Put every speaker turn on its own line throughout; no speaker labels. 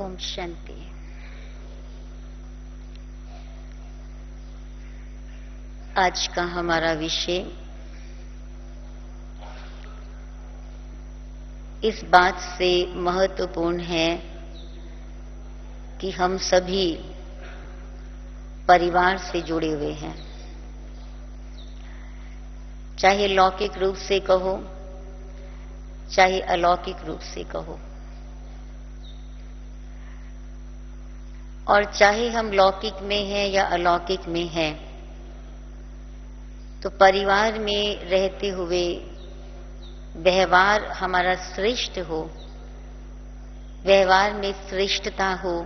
ओम शांति। आज का हमारा विषय इस बात से महत्वपूर्ण है कि हम सभी परिवार से जुड़े हुए हैं, चाहे लौकिक रूप से कहो चाहे अलौकिक रूप से कहो, और चाहे हम लौकिक में हैं या अलौकिक में हैं, तो परिवार में रहते हुए व्यवहार हमारा श्रेष्ठ हो, व्यवहार में श्रेष्ठता हो,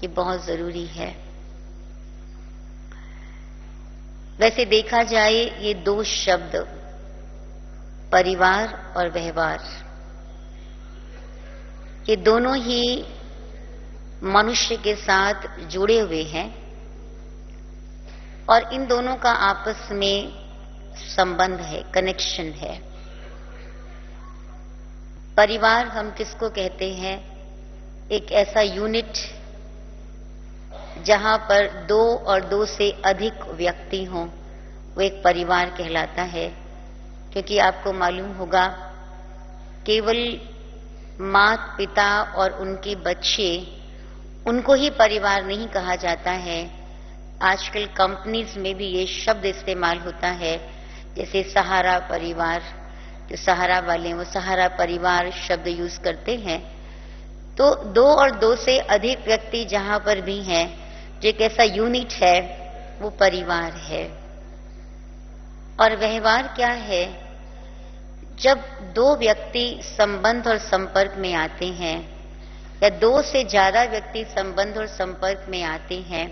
ये बहुत जरूरी है। वैसे देखा जाए ये दो शब्द परिवार और व्यवहार, ये दोनों ही मनुष्य के साथ जुड़े हुए हैं और इन दोनों का आपस में संबंध है, कनेक्शन है। परिवार हम किसको कहते हैं? एक ऐसा यूनिट जहां पर दो और दो से अधिक व्यक्ति हों, वो एक परिवार कहलाता है। क्योंकि आपको मालूम होगा केवल माता पिता और उनके बच्चे, उनको ही परिवार नहीं कहा जाता है। आजकल कंपनीज में भी ये शब्द इस्तेमाल होता है, जैसे सहारा परिवार, जो सहारा वाले वो सहारा परिवार शब्द यूज करते हैं। तो दो और दो से अधिक व्यक्ति जहां पर भी हैं, जो एक ऐसा यूनिट है, वो परिवार है। और व्यवहार क्या है? जब दो व्यक्ति संबंध और संपर्क में आते हैं या दो से ज्यादा व्यक्ति संबंध और संपर्क में आते हैं,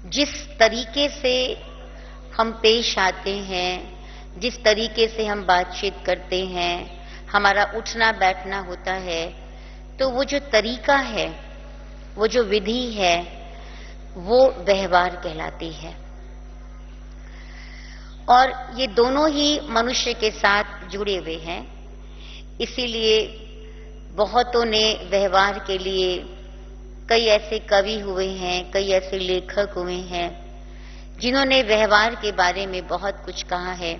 जिस तरीके से हम पेश आते हैं, जिस तरीके से हम बातचीत करते हैं, हमारा उठना बैठना होता है, तो वो जो तरीका है, वो जो विधि है, वो व्यवहार कहलाती है। और ये दोनों ही मनुष्य के साथ जुड़े हुए हैं। इसीलिए बहुतों ने व्यवहार के लिए, कई ऐसे कवि हुए हैं, कई ऐसे लेखक हुए हैं जिन्होंने व्यवहार के बारे में बहुत कुछ कहा है।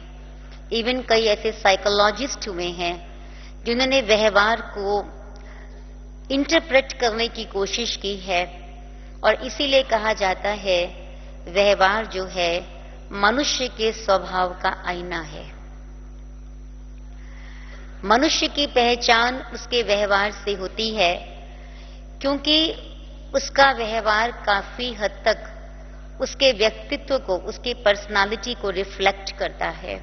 इवन कई ऐसे साइकोलॉजिस्ट हुए हैं जिन्होंने व्यवहार को इंटरप्रेट करने की कोशिश की है। और इसीलिए कहा जाता है व्यवहार जो है मनुष्य के स्वभाव का आईना है। मनुष्य की पहचान उसके व्यवहार से होती है, क्योंकि उसका व्यवहार काफी हद तक उसके व्यक्तित्व को, उसकी पर्सनालिटी को रिफ्लेक्ट करता है।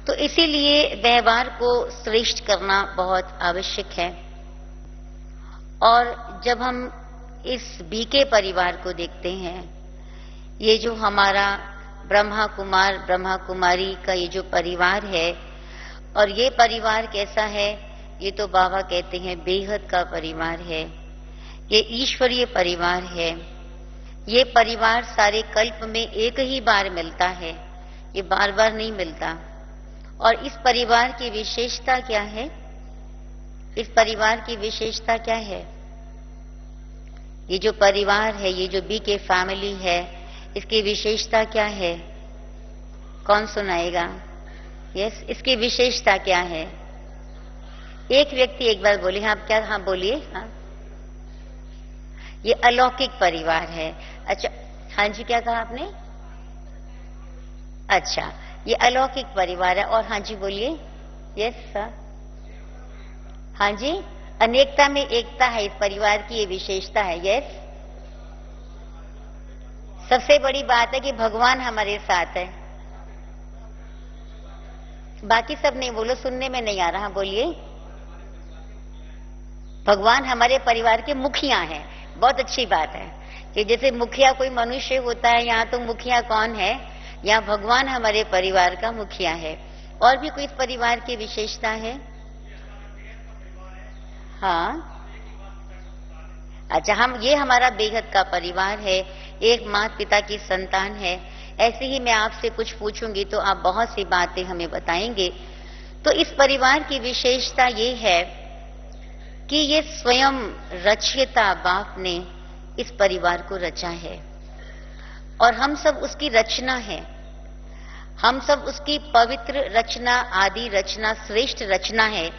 तो इसीलिए व्यवहार को श्रेष्ठ करना बहुत आवश्यक है। और जब हम इस बीके परिवार को देखते हैं, ये जो हमारा ब्रह्मा कुमार ब्रह्मा कुमारी का ये जो परिवार है, और ये परिवार कैसा है? ये तो बाबा कहते हैं बेहद का परिवार है, ये ईश्वरीय परिवार है। ये परिवार सारे कल्प में एक ही बार मिलता है, ये बार बार नहीं मिलता। और इस परिवार की विशेषता क्या है? इस परिवार की विशेषता क्या है? ये जो परिवार है, ये जो बीके फैमिली है, इसकी विशेषता क्या है? कौन सुनाएगा? यस, इसकी विशेषता क्या है? एक व्यक्ति एक बार बोले। हाँ, क्या? हाँ बोलिए। हाँ, ये अलौकिक परिवार है। अच्छा, हाँ जी, क्या कहा आपने? अच्छा, ये अलौकिक परिवार है। और हाँ जी बोलिए। Yes sir. हाँ जी, अनेकता में एकता है, इस परिवार की ये विशेषता है। यस, सबसे बड़ी बात है कि भगवान हमारे साथ है। बाकी सब नहीं बोलो, सुनने में नहीं आ रहा। बोलिए। भगवान हमारे परिवार के मुखिया हैं। बहुत अच्छी बात है कि जैसे मुखिया कोई मनुष्य होता है, यहाँ तो मुखिया कौन है? यहाँ भगवान हमारे परिवार का मुखिया है। और भी कोई इस परिवार की विशेषता है? हाँ, अच्छा, ये हमारा बेहद का परिवार है, एक माता पिता की संतान है। ऐसे ही मैं आपसे कुछ पूछूंगी तो आप बहुत सी बातें हमें बताएंगे। तो इस परिवार की विशेषता ये है कि ये स्वयं रचयिता बाप ने इस परिवार को रचा है और हम सब उसकी रचना है। हम सब उसकी पवित्र रचना, आदि रचना, श्रेष्ठ रचना है।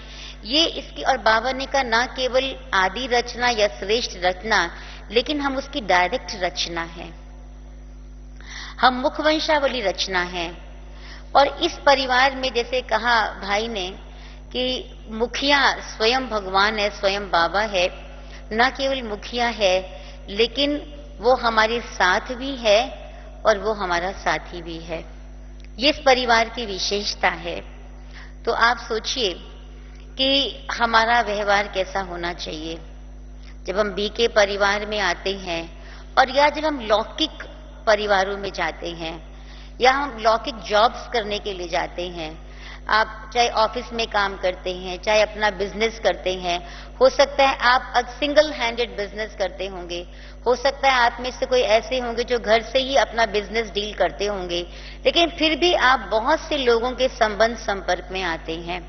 ये इसकी, और बाबा ने कहा ना केवल आदि रचना या श्रेष्ठ रचना, लेकिन हम उसकी डायरेक्ट रचना है। हम मुखवंशावली रचना है। और इस परिवार में जैसे कहा भाई ने कि मुखिया स्वयं भगवान है, स्वयं बाबा है। न केवल मुखिया है, लेकिन वो हमारे साथ भी है और वो हमारा साथी भी है। ये इस परिवार की विशेषता है। तो आप सोचिए कि हमारा व्यवहार कैसा होना चाहिए जब हम बीके परिवार में आते हैं, और या जब हम लौकिक परिवारों में जाते हैं, या हम लौकिक जॉब्स करने के लिए जाते हैं। आप चाहे ऑफिस में काम करते हैं, चाहे अपना बिजनेस करते हैं, हो सकता है आप सिंगल हैंडेड बिजनेस करते होंगे, हो सकता है आप में से कोई ऐसे होंगे जो घर से ही अपना बिजनेस डील करते होंगे, लेकिन फिर भी आप बहुत से लोगों के संबंध संपर्क में आते हैं।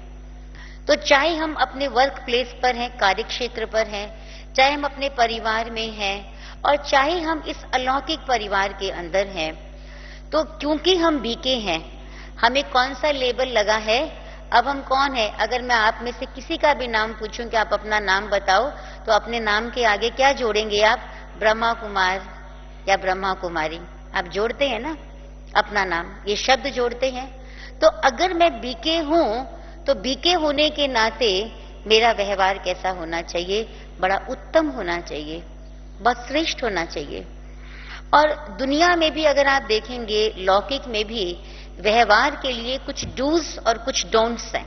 तो चाहे हम अपने वर्क प्लेस पर हैं, कार्य क्षेत्र पर हैं, चाहे हम अपने परिवार में हैं, और चाहे हम इस अलौकिक परिवार के अंदर हैं, तो क्योंकि हम बीके हैं, हमें कौन सा लेबल लगा है? अब हम कौन है? अगर मैं आप में से किसी का भी नाम पूछूं कि आप अपना नाम बताओ, तो अपने नाम के आगे क्या जोड़ेंगे आप? ब्रह्मा कुमार या ब्रह्मा कुमारी, आप जोड़ते हैं ना अपना नाम, ये शब्द जोड़ते हैं। तो अगर मैं बीके हूं, तो बीके होने के नाते मेरा व्यवहार कैसा होना चाहिए? बड़ा उत्तम होना चाहिए, बहुत श्रेष्ठ होना चाहिए। और दुनिया में भी अगर आप देखेंगे, लौकिक में भी व्यवहार के लिए कुछ डूज और कुछ डोंट्स हैं।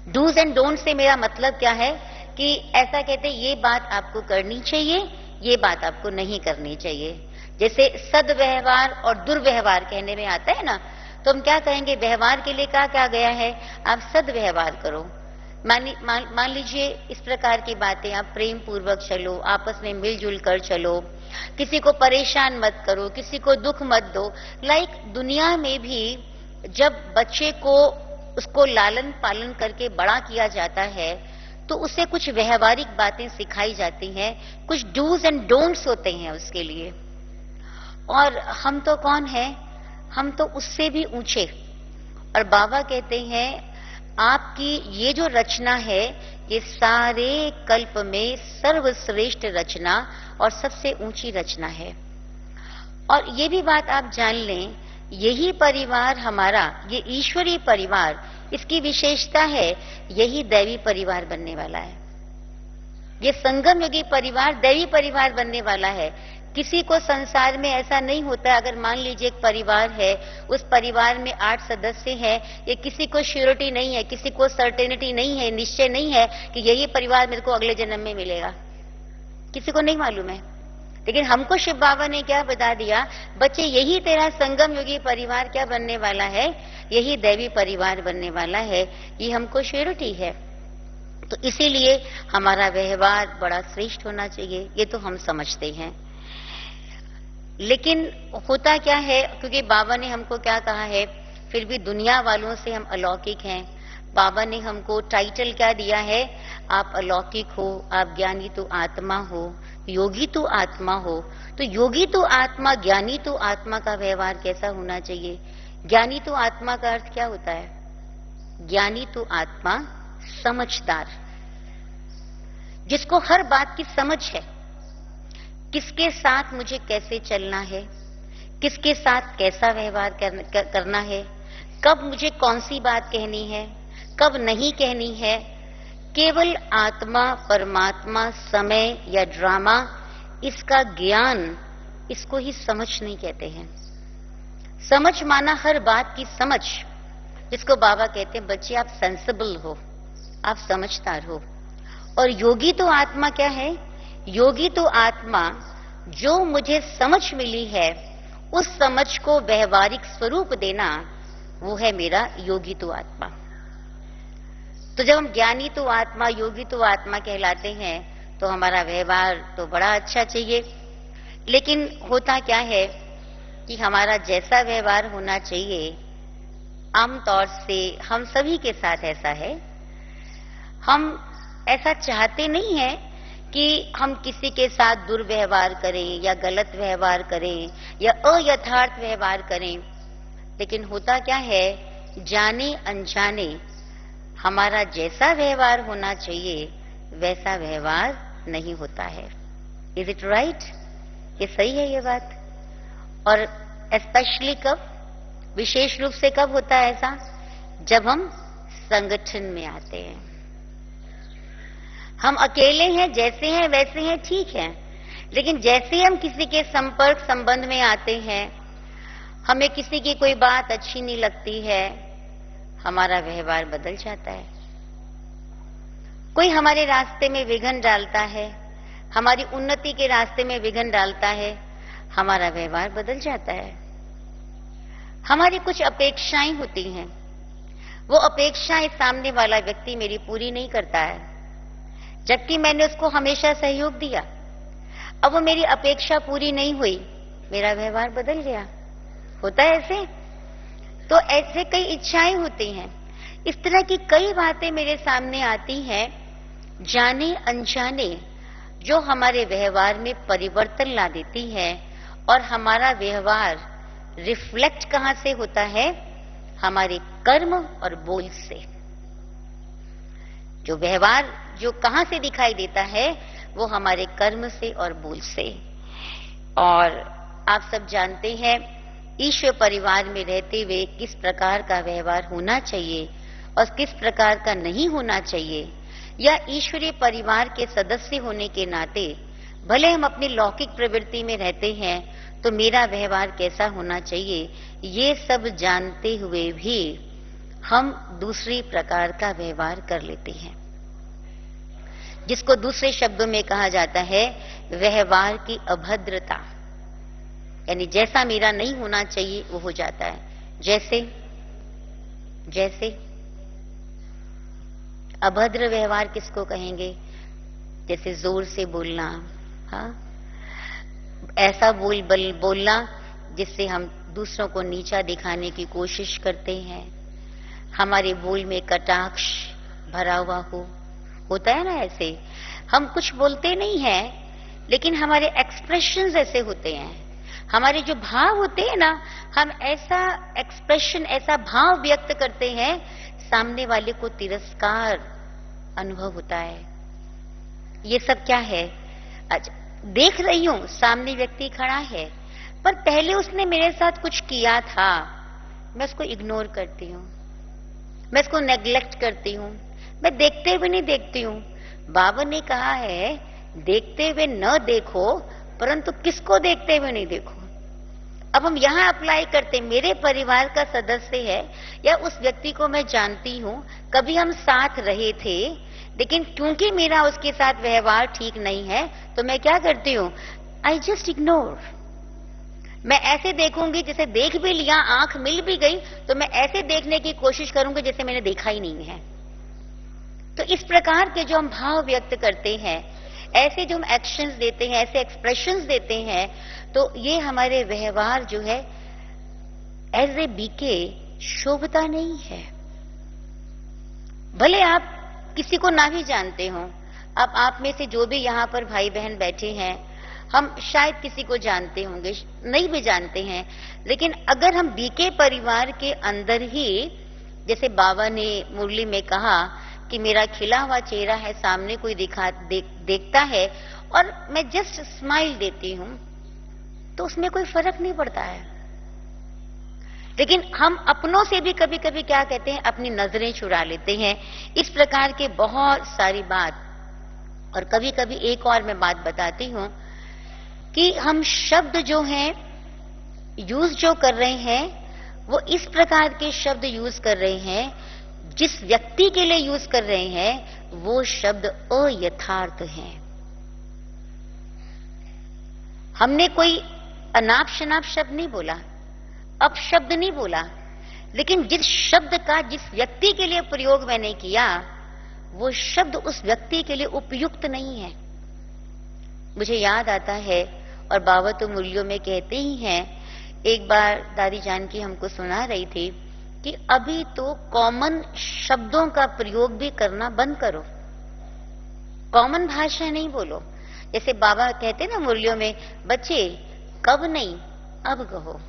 डूज एंड डोंट्स से मेरा मतलब क्या है कि ऐसा कहते हैं ये बात आपको करनी चाहिए, ये बात आपको नहीं करनी चाहिए। जैसे सदव्यवहार और दुर्व्यवहार कहने में आता है ना, तो हम क्या कहेंगे? व्यवहार के लिए क्या क्या गया है? आप सदव्यवहार करो। मान लीजिए इस प्रकार की बातें, आप प्रेम पूर्वक चलो, आपस में मिलजुल कर चलो, किसी को परेशान मत करो, किसी को दुख मत दो। दुनिया में भी जब बच्चे को उसको लालन पालन करके बड़ा किया जाता है, तो उसे कुछ व्यवहारिक बातें सिखाई जाती हैं, कुछ डूज एंड डोंट्स होते हैं उसके लिए। और हम तो कौन है? हम तो उससे भी ऊंचे। और बाबा कहते हैं आपकी ये जो रचना है, ये सारे कल्प में सर्वश्रेष्ठ रचना और सबसे ऊंची रचना है। और ये भी बात आप जान लें, यही परिवार हमारा, ये ईश्वरीय परिवार, इसकी विशेषता है यही दैवी परिवार बनने वाला है। ये संगम युगी परिवार दैवी परिवार बनने वाला है। किसी को संसार में ऐसा नहीं होता, अगर मान लीजिए एक परिवार है, उस परिवार में 8 सदस्य हैं, ये किसी को श्योरिटी नहीं है, किसी को सर्टेनिटी नहीं है, निश्चय नहीं है कि यही परिवार मेरे को अगले जन्म में मिलेगा, किसी को नहीं मालूम है। लेकिन हमको शिव बाबा ने क्या बता दिया? बच्चे, यही तेरा संगम युगी परिवार क्या बनने वाला है? यही दैवी परिवार बनने वाला है, ये हमको श्योरिटी है। तो इसीलिए हमारा व्यवहार बड़ा श्रेष्ठ होना चाहिए, ये तो हम समझते हैं। लेकिन होता क्या है, क्योंकि बाबा ने हमको क्या कहा है, फिर भी दुनिया वालों से हम अलौकिक हैं। बाबा ने हमको टाइटल क्या दिया है? आप अलौकिक हो, आप ज्ञानी तो आत्मा हो, योगी तो आत्मा हो। तो योगी तो आत्मा, ज्ञानी तो आत्मा का व्यवहार कैसा होना चाहिए? ज्ञानी तो आत्मा का अर्थ क्या होता है? ज्ञानी तो आत्मा समझदार, जिसको हर बात की समझ है, किसके साथ मुझे कैसे चलना है, किसके साथ कैसा व्यवहार करना है, कब मुझे कौन सी बात कहनी है, कब नहीं कहनी है। केवल आत्मा, परमात्मा, समय या ड्रामा, इसका ज्ञान, इसको ही समझ नहीं कहते हैं। समझ माना हर बात की समझ, जिसको बाबा कहते हैं बच्चे आप सेंसिबल हो, आप समझदार हो। और योगी तो आत्मा क्या है? योगी तो आत्मा, जो मुझे समझ मिली है उस समझ को व्यवहारिक स्वरूप देना, वो है मेरा योगी तो आत्मा। तो जब हम ज्ञानी तो आत्मा, योगी तो आत्मा कहलाते हैं, तो हमारा व्यवहार तो बड़ा अच्छा चाहिए। लेकिन होता क्या है कि हमारा जैसा व्यवहार होना चाहिए, आमतौर से हम सभी के साथ ऐसा है, हम ऐसा चाहते नहीं है कि हम किसी के साथ दुर्व्यवहार करें या गलत व्यवहार करें या अयथार्थ व्यवहार करें, लेकिन होता क्या है, जाने अनजाने हमारा जैसा व्यवहार होना चाहिए वैसा व्यवहार नहीं होता है। Is it right? ये सही है ये बात? और स्पेशली कब, विशेष रूप से कब होता है ऐसा? जब हम संगठन में आते हैं। हम अकेले हैं, जैसे हैं वैसे हैं, ठीक है, लेकिन जैसे हम किसी के संपर्क संबंध में आते हैं, हमें किसी की कोई बात अच्छी नहीं लगती है, हमारा व्यवहार बदल जाता है। कोई हमारे रास्ते में विघ्न डालता है, हमारी उन्नति के रास्ते में विघ्न डालता है, हमारा व्यवहार बदल जाता है। हमारी कुछ अपेक्षाएं होती हैं, वो अपेक्षाएं सामने वाला व्यक्ति मेरी पूरी नहीं करता है, जबकि मैंने उसको हमेशा सहयोग दिया। अब वो मेरी अपेक्षा पूरी नहीं हुई, मेरा व्यवहार बदल गया। होता है ऐसे? तो ऐसे कई इच्छाएं होती हैं। इस तरह की कई बातें मेरे सामने आती हैं, जाने अनजाने, जो हमारे व्यवहार में परिवर्तन ला देती है। और हमारा व्यवहार रिफ्लेक्ट कहां से होता है? हमारे कर्म और बोल से। जो व्यवहार जो कहां से दिखाई देता है, वो हमारे कर्म से और बोल से। और आप सब जानते हैं, ईश्वर परिवार में रहते हुए किस प्रकार का व्यवहार होना चाहिए और किस प्रकार का नहीं होना चाहिए, या ईश्वरीय परिवार के सदस्य होने के नाते भले हम अपनी लौकिक प्रवृत्ति में रहते हैं तो मेरा व्यवहार कैसा होना चाहिए, ये सब जानते हुए भी हम दूसरी प्रकार का व्यवहार कर लेते हैं, जिसको दूसरे शब्दों में कहा जाता है व्यवहार की अभद्रता। यानी जैसा मेरा नहीं होना चाहिए वो हो जाता है। जैसे अभद्र व्यवहार किसको कहेंगे? जैसे जोर से बोलना, हाँ, ऐसा बोलना जिससे हम दूसरों को नीचा दिखाने की कोशिश करते हैं, हमारे बोल में कटाक्ष भरा हुआ होता है ना। ऐसे हम कुछ बोलते नहीं हैं, लेकिन हमारे एक्सप्रेशंस ऐसे होते हैं, हमारे जो भाव होते हैं ना, हम ऐसा एक्सप्रेशन, ऐसा भाव व्यक्त करते हैं, सामने वाले को तिरस्कार अनुभव होता है। ये सब क्या है? अच्छा, देख रही हूं सामने व्यक्ति खड़ा है, पर पहले उसने मेरे साथ कुछ किया था, मैं उसको इग्नोर करती हूं, मैं उसको नेग्लेक्ट करती हूं, मैं देखते हुए नहीं देखती हूं। बाबा ने कहा है देखते हुए न देखो, परंतु किसको देखते हुए नहीं देखो। अब हम यहां अप्लाई करते, मेरे परिवार का सदस्य है या उस व्यक्ति को मैं जानती हूं, कभी हम साथ रहे थे, लेकिन क्योंकि मेरा उसके साथ व्यवहार ठीक नहीं है तो मैं क्या करती हूं? I just ignore. मैं ऐसे देखूंगी, जैसे देख भी लिया, आंख मिल भी गई तो मैं ऐसे देखने की कोशिश करूंगी जैसे मैंने देखा ही नहीं है। तो इस प्रकार के जो हम भाव व्यक्त करते हैं, ऐसे जो हम एक्शंस देते हैं, ऐसे एक्सप्रेशंस देते हैं, तो ये हमारे व्यवहार जो है एज ए बीके शोभता नहीं है। भले आप किसी को ना भी जानते हो, अब आप में से जो भी यहां पर भाई बहन बैठे हैं, हम शायद किसी को जानते होंगे, नहीं भी जानते हैं, लेकिन अगर हम बीके परिवार के अंदर ही, जैसे बाबा ने मुरली में कहा कि मेरा खिला हुआ चेहरा है, सामने कोई देखता है और मैं जस्ट स्माइल देती हूं, तो उसमें कोई फर्क नहीं पड़ता है। लेकिन हम अपनों से भी कभी कभी क्या कहते हैं, अपनी नजरें चुरा लेते हैं। इस प्रकार के बहुत सारी बात। और कभी कभी एक और मैं बात बताती हूं कि हम शब्द जो हैं यूज जो कर रहे हैं, वो इस प्रकार के शब्द यूज कर रहे हैं, जिस व्यक्ति के लिए यूज कर रहे हैं वो शब्द अयथार्थ हैं। हमने कोई अनाप शनाप शब्द नहीं बोला, अपशब्द नहीं बोला, लेकिन जिस शब्द का जिस व्यक्ति के लिए प्रयोग मैंने किया, वो शब्द उस व्यक्ति के लिए उपयुक्त नहीं है। मुझे याद आता है, और बाबा तो मूल्यों में कहते ही हैं, एक बार दादी जानकी हमको सुना रही थी कि अभी तो कॉमन शब्दों का प्रयोग भी करना बंद करो। कॉमन भाषा नहीं बोलो। जैसे बाबा कहते ना मुरलियों में, बच्चे कब नहीं अब कहो,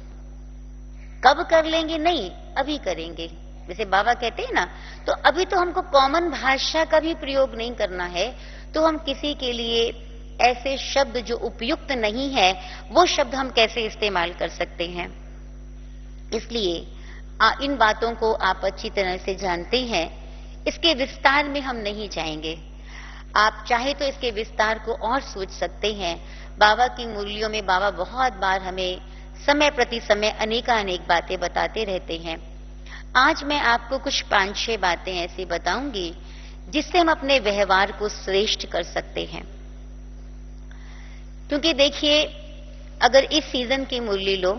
कब कर लेंगे नहीं अभी करेंगे, जैसे बाबा कहते हैं ना। तो अभी तो हमको कॉमन भाषा का भी प्रयोग नहीं करना है, तो हम किसी के लिए ऐसे शब्द जो उपयुक्त नहीं है वो शब्द हम कैसे इस्तेमाल कर सकते हैं। इसलिए इन बातों को आप अच्छी तरह से जानते हैं, इसके विस्तार में हम नहीं जाएंगे। आप चाहे तो इसके विस्तार को और सोच सकते हैं। बाबा की मुरलियों में बाबा बहुत बार हमें समय प्रति समय अनेक बातें बताते रहते हैं। आज मैं आपको कुछ 5-6 बातें ऐसी बताऊंगी जिससे हम अपने व्यवहार को श्रेष्ठ कर सकते हैं। क्योंकि देखिए, अगर इस सीजन की मुरली लो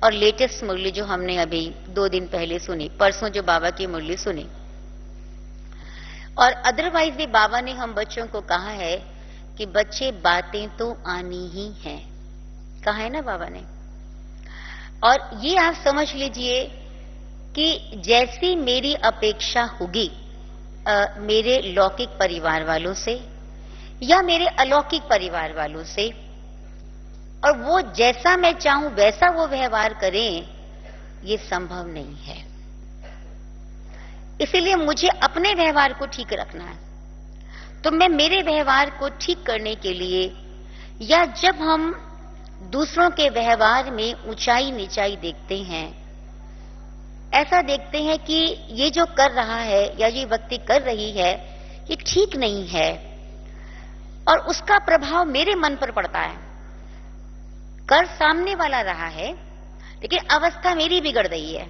और लेटेस्ट मुरली जो हमने अभी 2 दिन पहले सुनी, परसों जो बाबा की मुरली सुनी, और अदरवाइज भी बाबा ने हम बच्चों को कहा है कि बच्चे बातें तो आनी ही हैं, कहा है ना बाबा ने। और ये आप समझ लीजिए कि जैसी मेरी अपेक्षा होगी मेरे लौकिक परिवार वालों से या मेरे अलौकिक परिवार वालों से, और वो जैसा मैं चाहूं वैसा वो व्यवहार करें, ये संभव नहीं है। इसीलिए मुझे अपने व्यवहार को ठीक रखना है। तो मैं मेरे व्यवहार को ठीक करने के लिए, या जब हम दूसरों के व्यवहार में ऊंचाई नीचाई देखते हैं, ऐसा देखते हैं कि ये जो कर रहा है या ये व्यक्ति कर रही है ये ठीक नहीं है, और उसका प्रभाव मेरे मन पर पड़ता है। कर सामने वाला रहा है लेकिन अवस्था मेरी बिगड़ रही है,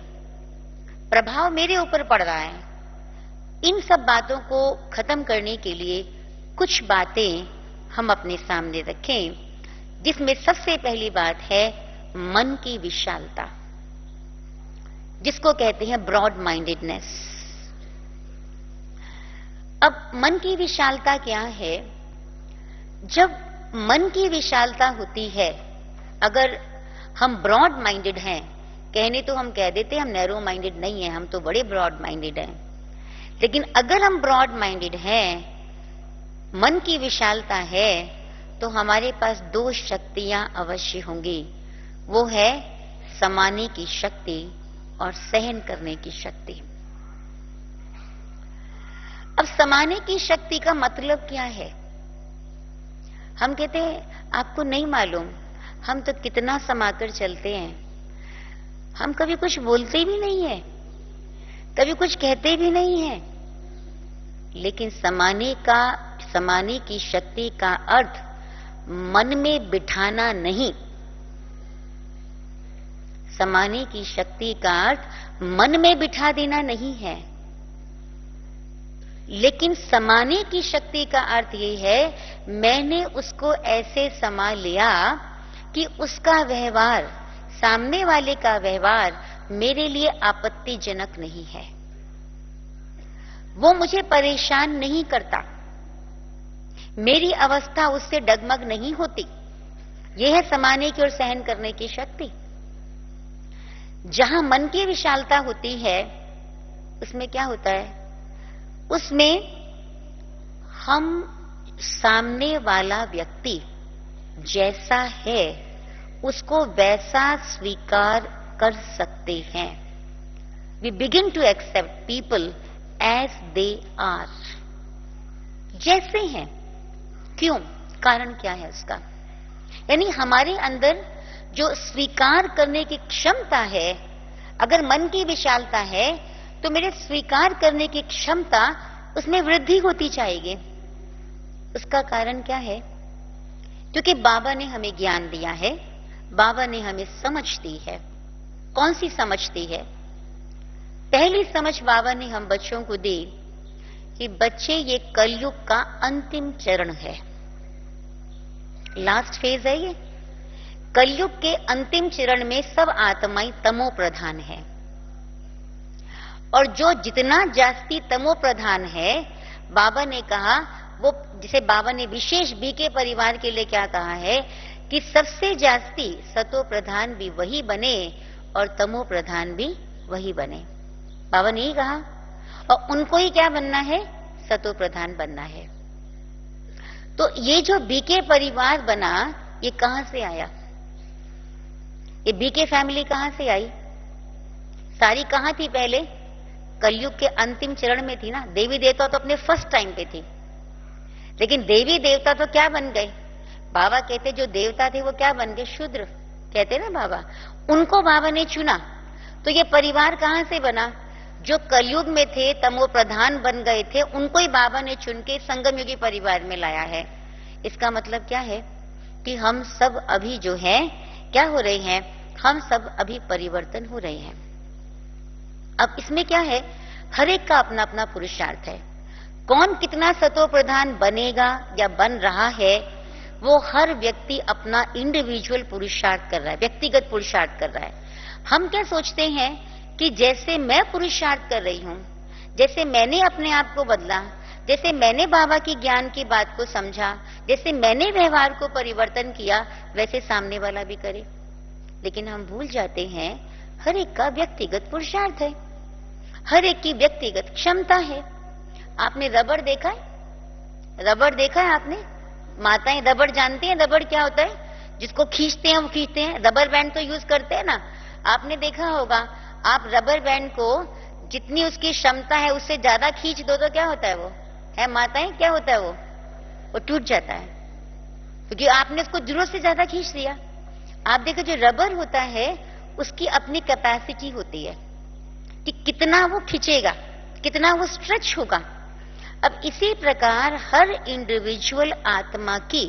प्रभाव मेरे ऊपर पड़ रहा है। इन सब बातों को खत्म करने के लिए कुछ बातें हम अपने सामने रखें, जिसमें सबसे पहली बात है मन की विशालता, जिसको कहते हैं ब्रॉड माइंडेडनेस। अब मन की विशालता क्या है? जब मन की विशालता होती है, अगर हम ब्रॉड माइंडेड हैं, कहने तो हम कह देते हैं हम नैरो माइंडेड नहीं है, हम तो बड़े ब्रॉड माइंडेड हैं, लेकिन अगर हम ब्रॉड माइंडेड हैं, मन की विशालता है, तो हमारे पास 2 शक्तियां अवश्य होंगी। वो है समाने की शक्ति और सहन करने की शक्ति। अब समाने की शक्ति का मतलब क्या है? हम कहते हैं आपको नहीं मालूम, हम तो कितना समाकर चलते हैं, हम कभी कुछ बोलते भी नहीं है, कभी कुछ कहते भी नहीं है। लेकिन समाने की शक्ति का अर्थ मन में बिठाना नहीं। समाने की शक्ति का अर्थ मन में बिठा देना नहीं है, लेकिन समाने की शक्ति का अर्थ ये है मैंने उसको ऐसे समा लिया कि उसका व्यवहार, सामने वाले का व्यवहार मेरे लिए आपत्तिजनक नहीं है, वो मुझे परेशान नहीं करता, मेरी अवस्था उससे डगमग नहीं होती। यह है समाने की और सहन करने की शक्ति। जहां मन की विशालता होती है, उसमें क्या होता है? उसमें हम सामने वाला व्यक्ति जैसा है उसको वैसा स्वीकार कर सकते हैं। We begin to accept people as they are, जैसे हैं। क्यों? कारण क्या है उसका? यानी हमारे अंदर जो स्वीकार करने की क्षमता है, अगर मन की विशालता है तो मेरे स्वीकार करने की क्षमता उसमें वृद्धि होती जाएगी। उसका कारण क्या है? क्योंकि बाबा ने हमें ज्ञान दिया है, बाबा ने हमें समझ दी है। कौन सी समझ दी है? पहली समझ बाबा ने हम बच्चों को दी कि बच्चे ये कलयुग का अंतिम चरण है, लास्ट फेज है ये। कलयुग के अंतिम चरण में सब आत्माएं तमो प्रधान है, और जो जितना जास्ती तमो प्रधान है, बाबा ने कहा वो, जिसे बाबा ने विशेष बीके परिवार के लिए क्या कहा है कि सबसे जास्ती सतो प्रधान भी वही बने और तमो प्रधान भी वही बने। बाबा ने ही कहा, और उनको ही क्या बनना है? सतो प्रधान बनना है। तो ये जो बीके परिवार बना, ये कहां से आया? ये बीके फैमिली कहां से आई? सारी कहां थी पहले? कलयुग के अंतिम चरण में थी ना। देवी देवता तो अपने फर्स्ट टाइम पे थी, लेकिन देवी देवता तो क्या बन गए? बाबा कहते जो देवता थे वो क्या बन गए? शूद्र कहते ना बाबा। उनको बाबा ने चुना। तो ये परिवार कहां से बना? जो कलयुग में थे, तमो प्रधान बन गए थे, उनको ही बाबा ने चुन के संगम युगी परिवार में लाया है। इसका मतलब क्या है कि हम सब अभी जो है क्या हो रहे हैं? हम सब अभी परिवर्तन हो रहे हैं। अब इसमें क्या है? हर एक का अपना अपना पुरुषार्थ है। कौन कितना सतो प्रधान बनेगा या बन रहा है, वो हर व्यक्ति अपना इंडिविजुअल पुरुषार्थ कर रहा है, व्यक्तिगत पुरुषार्थ कर रहा है। हम क्या सोचते हैं कि जैसे मैं पुरुषार्थ कर रही हूं, जैसे मैंने अपने आप को बदला, जैसे मैंने बाबा की ज्ञान की बात को समझा, जैसे मैंने व्यवहार को परिवर्तन किया, वैसे सामने वाला भी करे। लेकिन हम भूल जाते हैं हर एक का व्यक्तिगत पुरुषार्थ है, हर एक की व्यक्तिगत क्षमता है। आपने रबड़ देखा है? रबड़ देखा है आपने? माताएं रबड़ जानती हैं? रबड़ क्या होता है? जिसको खींचते हैं वो खींचते हैं। रबर बैंड तो यूज करते हैं ना, आपने देखा होगा। आप रबर बैंड को जितनी उसकी क्षमता है उससे ज्यादा खींच दो तो क्या होता है? वो है माताएं, क्या होता है? वो टूट जाता है, क्योंकि आपने उसको जरूरत से ज्यादा खींच दिया। आप देखो जो रबर होता है उसकी अपनी कैपेसिटी होती है कि कितना वो खींचेगा, कितना वो स्ट्रेच होगा। अब इसी प्रकार हर इंडिविजुअल आत्मा की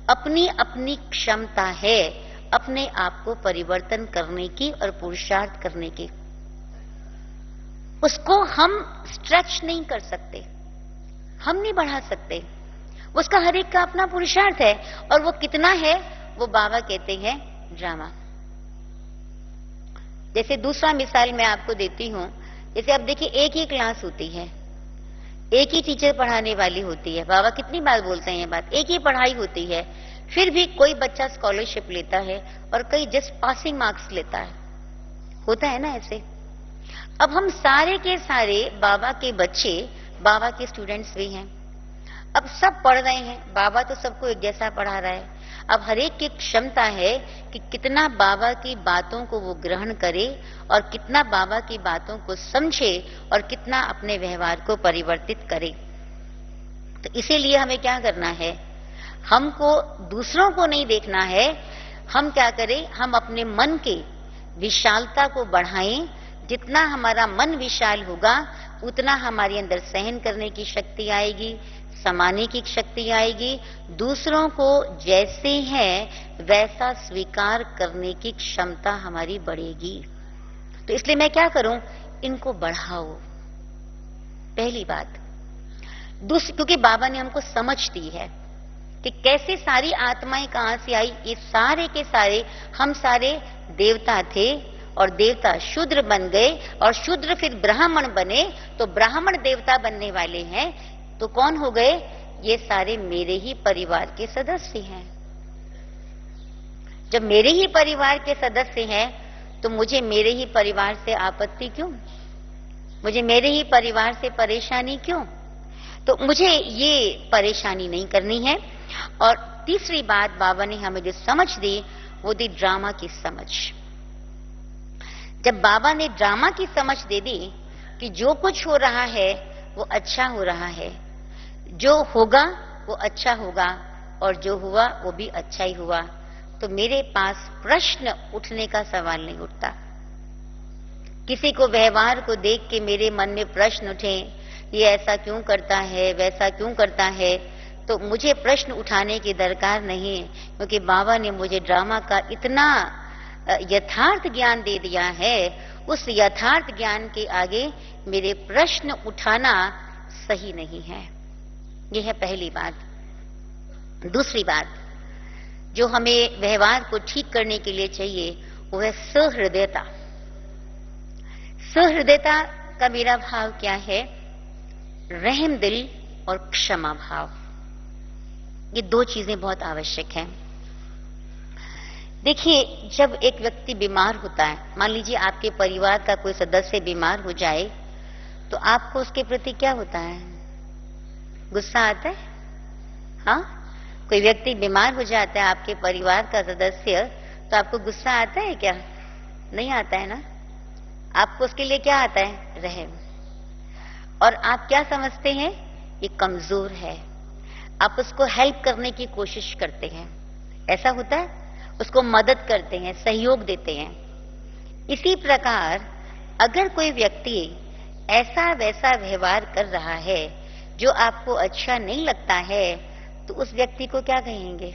अपनी अपनी क्षमता है अपने आप को परिवर्तन करने की और पुरुषार्थ करने की। उसको हम स्ट्रेच नहीं कर सकते, हम नहीं बढ़ा सकते। उसका हर एक का अपना पुरुषार्थ है, और वो कितना है वो बाबा कहते हैं ड्रामा। जैसे दूसरा मिसाल मैं आपको देती हूं। जैसे अब देखिए, एक ही क्लास होती है, एक ही टीचर पढ़ाने वाली होती है। बाबा कितनी बार बोलते हैं ये बात, एक ही पढ़ाई होती है, फिर भी कोई बच्चा स्कॉलरशिप लेता है और कई जस्ट पासिंग मार्क्स लेता है। होता है ना ऐसे। अब हम सारे के सारे बाबा के बच्चे, बाबा के स्टूडेंट्स भी हैं। अब सब पढ़ रहे हैं, बाबा तो सबको एक जैसा पढ़ा रहा है। अब हर एक की क्षमता है कि कितना बाबा की बातों को वो ग्रहण करे और कितना बाबा की बातों को समझे और कितना अपने व्यवहार को परिवर्तित करे। तो इसीलिए हमें क्या करना है? हमको दूसरों को नहीं देखना है। हम क्या करें? हम अपने मन के विशालता को बढ़ाएं। जितना हमारा मन विशाल होगा उतना हमारे अंदर सहन करने की शक्ति आएगी, समाने की शक्ति आएगी, दूसरों को जैसे है वैसा स्वीकार करने की क्षमता हमारी बढ़ेगी। तो इसलिए मैं क्या करूं? इनको बढ़ाओ, पहली बात। दूसरी, क्योंकि बाबा ने हमको समझ दी है कि कैसे सारी आत्माएं कहां से आई। ये सारे के सारे हम सारे देवता थे और देवता शूद्र बन गए और शूद्र फिर ब्राह्मण बने, तो ब्राह्मण देवता बनने वाले हैं। तो कौन हो गए? ये सारे मेरे ही परिवार के सदस्य हैं। जब मेरे ही परिवार के सदस्य हैं तो मुझे मेरे ही परिवार से आपत्ति क्यों? मुझे मेरे ही परिवार से परेशानी क्यों? तो मुझे ये परेशानी नहीं करनी है। और तीसरी बात बाबा ने हमें जो समझ दी वो दी ड्रामा की समझ। जब बाबा ने ड्रामा की समझ दे दी कि जो कुछ हो रहा है वो अच्छा हो रहा है, जो होगा वो अच्छा होगा और जो हुआ वो भी अच्छा ही हुआ, तो मेरे पास प्रश्न उठने का सवाल नहीं उठता। किसी को व्यवहार को देख के मेरे मन में प्रश्न उठे, ये ऐसा क्यों करता है, वैसा क्यों करता है, तो मुझे प्रश्न उठाने की दरकार नहीं है, क्योंकि बाबा ने मुझे ड्रामा का इतना यथार्थ ज्ञान दे दिया है। उस यथार्थ ज्ञान के आगे मेरे प्रश्न उठाना सही नहीं है। यह है पहली बात। दूसरी बात जो हमें व्यवहार को ठीक करने के लिए चाहिए वो है सहृदयता। सहृदयता का मेरा भाव क्या है? रहम दिल और क्षमा भाव। ये दो चीजें बहुत आवश्यक हैं। देखिए, जब एक व्यक्ति बीमार होता है, मान लीजिए आपके परिवार का कोई सदस्य बीमार हो जाए, तो आपको उसके प्रति क्या होता है? गुस्सा आता है? हाँ, कोई व्यक्ति बीमार हो जाता है, आपके परिवार का सदस्य, तो आपको गुस्सा आता है क्या? नहीं आता है ना। आपको उसके लिए क्या आता है? रहम। और आप क्या समझते हैं? ये कमजोर है। आप उसको हेल्प करने की कोशिश करते हैं, ऐसा होता है, उसको मदद करते हैं, सहयोग देते हैं। इसी प्रकार अगर कोई व्यक्ति ऐसा वैसा व्यवहार कर रहा है जो आपको अच्छा नहीं लगता है, तो उस व्यक्ति को क्या कहेंगे?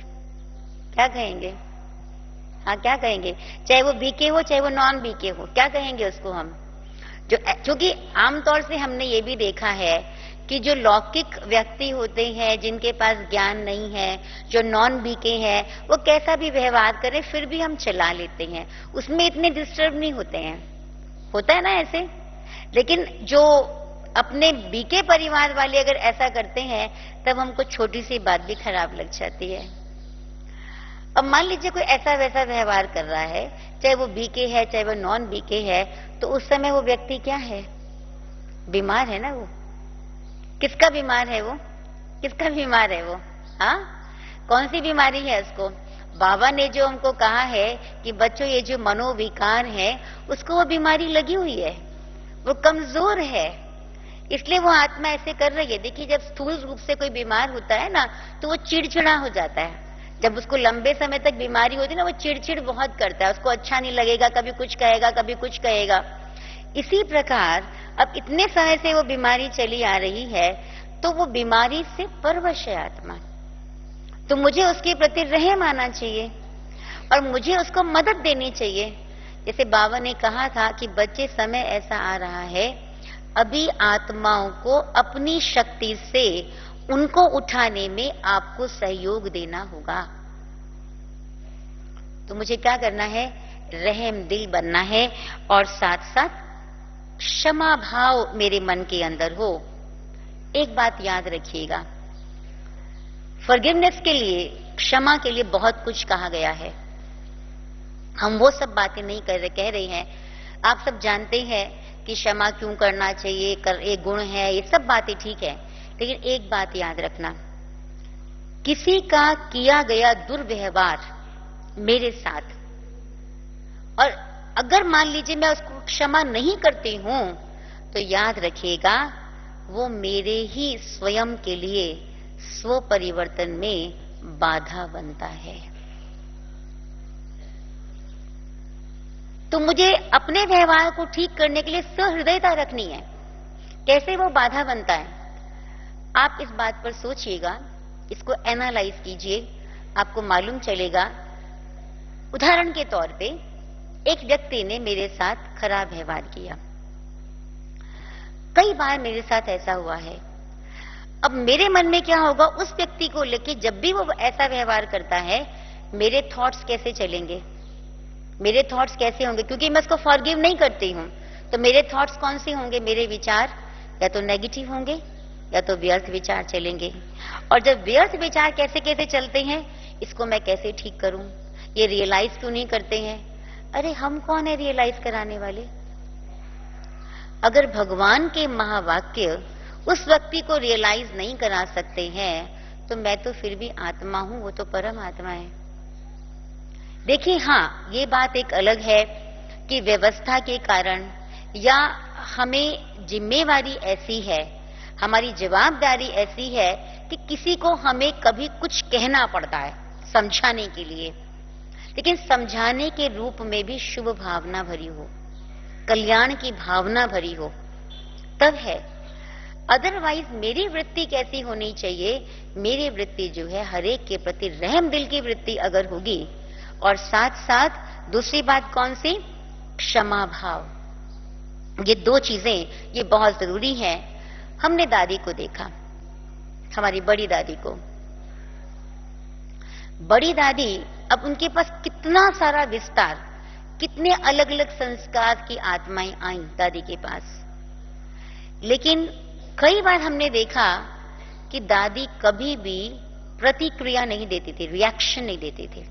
क्या कहेंगे? हाँ, क्या कहेंगे? चाहे वो बीके हो, चाहे वो नॉन बीके हो, क्या कहेंगे उसको हम? क्योंकि आमतौर से हमने ये भी देखा है कि जो लौकिक व्यक्ति होते हैं, जिनके पास ज्ञान नहीं है, जो नॉन बीके हैं, वो कैसा भी व्यवहार करें फिर भी हम चला लेते हैं, उसमें इतने डिस्टर्ब नहीं होते हैं। होता है ना ऐसे। लेकिन जो अपने बीके परिवार वाले अगर ऐसा करते हैं, तब हमको छोटी सी बात भी खराब लग जाती है। अब मान लीजिए कोई ऐसा वैसा व्यवहार कर रहा है, चाहे वो बीके है, चाहे वो नॉन बीके है, तो उस समय वो व्यक्ति क्या है? बीमार है ना वो। किसका बीमार है वो? किसका बीमार है वो? हाँ, कौन सी बीमारी है उसको? बाबा ने जो हमको कहा है कि बच्चों ये जो मनोविकार है, उसको वो बीमारी लगी हुई है, वो कमजोर है, इसलिए वो आत्मा ऐसे कर रही है। देखिए, जब स्थूल रूप से कोई बीमार होता है ना, तो वो चिड़चिड़ा हो जाता है। जब उसको लंबे समय तक बीमारी होती है ना, वो चिड़चिड़ बहुत करता है, उसको अच्छा नहीं लगेगा, कभी कुछ कहेगा, कभी कुछ कहेगा। इसी प्रकार अब इतने समय से वो बीमारी चली आ रही है, तो वो बीमारी से परवश है आत्मा। तो मुझे उसके प्रति रहम आना चाहिए और मुझे उसको मदद देनी चाहिए। जैसे बाबा ने कहा था कि बच्चे, समय ऐसा आ रहा है, अभी आत्माओं को अपनी शक्ति से उनको उठाने में आपको सहयोग देना होगा। तो मुझे क्या करना है? रहम दिल बनना है और साथ साथ क्षमा भाव मेरे मन के अंदर हो। एक बात याद रखिएगा, फॉरगिवनेस के लिए, क्षमा के लिए बहुत कुछ कहा गया है। हम वो सब बातें नहीं कह रहे हैं। आप सब जानते हैं कि क्षमा क्यों करना चाहिए, एक गुण है, ये सब बातें ठीक है। लेकिन एक बात याद रखना, किसी का किया गया दुर्व्यवहार मेरे साथ, और अगर मान लीजिए मैं उसको क्षमा नहीं करती हूं, तो याद रखिएगा वो मेरे ही स्वयं के लिए स्व परिवर्तन में बाधा बनता है। तो मुझे अपने व्यवहार को ठीक करने के लिए सहृदयता रखनी है। कैसे वो बाधा बनता है? आप इस बात पर सोचिएगा, इसको एनालाइज कीजिए, आपको मालूम चलेगा। उदाहरण के तौर पे एक व्यक्ति ने मेरे साथ खराब व्यवहार किया। कई बार मेरे साथ ऐसा हुआ है। अब मेरे मन में क्या होगा उस व्यक्ति को लेके? जब भी वो ऐसा व्यवहार करता है, मेरे थॉट्स कैसे चलेंगे, मेरे थॉट्स कैसे होंगे? क्योंकि मैं उसको फॉरगिव नहीं करती हूं, तो मेरे थॉट्स कौन से होंगे? मेरे विचार या तो नेगेटिव होंगे या तो व्यर्थ विचार चलेंगे। और जब व्यर्थ विचार कैसे कैसे चलते हैं, इसको मैं कैसे ठीक करूं? ये रियलाइज क्यों नहीं करते हैं? अरे हम कौन है रियलाइज कराने वाले? अगर भगवान के महावाक्य उस व्यक्ति को रियलाइज नहीं करा सकते हैं, तो मैं तो फिर भी आत्मा हूं, वो तो परम आत्मा है। देखिए, हाँ, ये बात एक अलग है कि व्यवस्था के कारण या हमें जिम्मेवारी ऐसी है, हमारी जवाबदारी ऐसी है कि किसी को हमें कभी कुछ कहना पड़ता है समझाने के लिए, लेकिन समझाने के रूप में भी शुभ भावना भरी हो, कल्याण की भावना भरी हो, तब है। अदरवाइज मेरी वृत्ति कैसी होनी चाहिए? मेरी वृत्ति जो है हरेक के प्रति रहम दिल की वृत्ति अगर होगी, और साथ साथ दूसरी बात कौन सी? क्षमा भाव। ये दो चीजें ये बहुत जरूरी है। हमने दादी को देखा, हमारी बड़ी दादी को। बड़ी दादी, अब उनके पास कितना सारा विस्तार, कितने अलग अलग संस्कार की आत्माएं आई दादी के पास। लेकिन कई बार हमने देखा कि दादी कभी भी प्रतिक्रिया नहीं देती थी, रिएक्शन नहीं देती थी।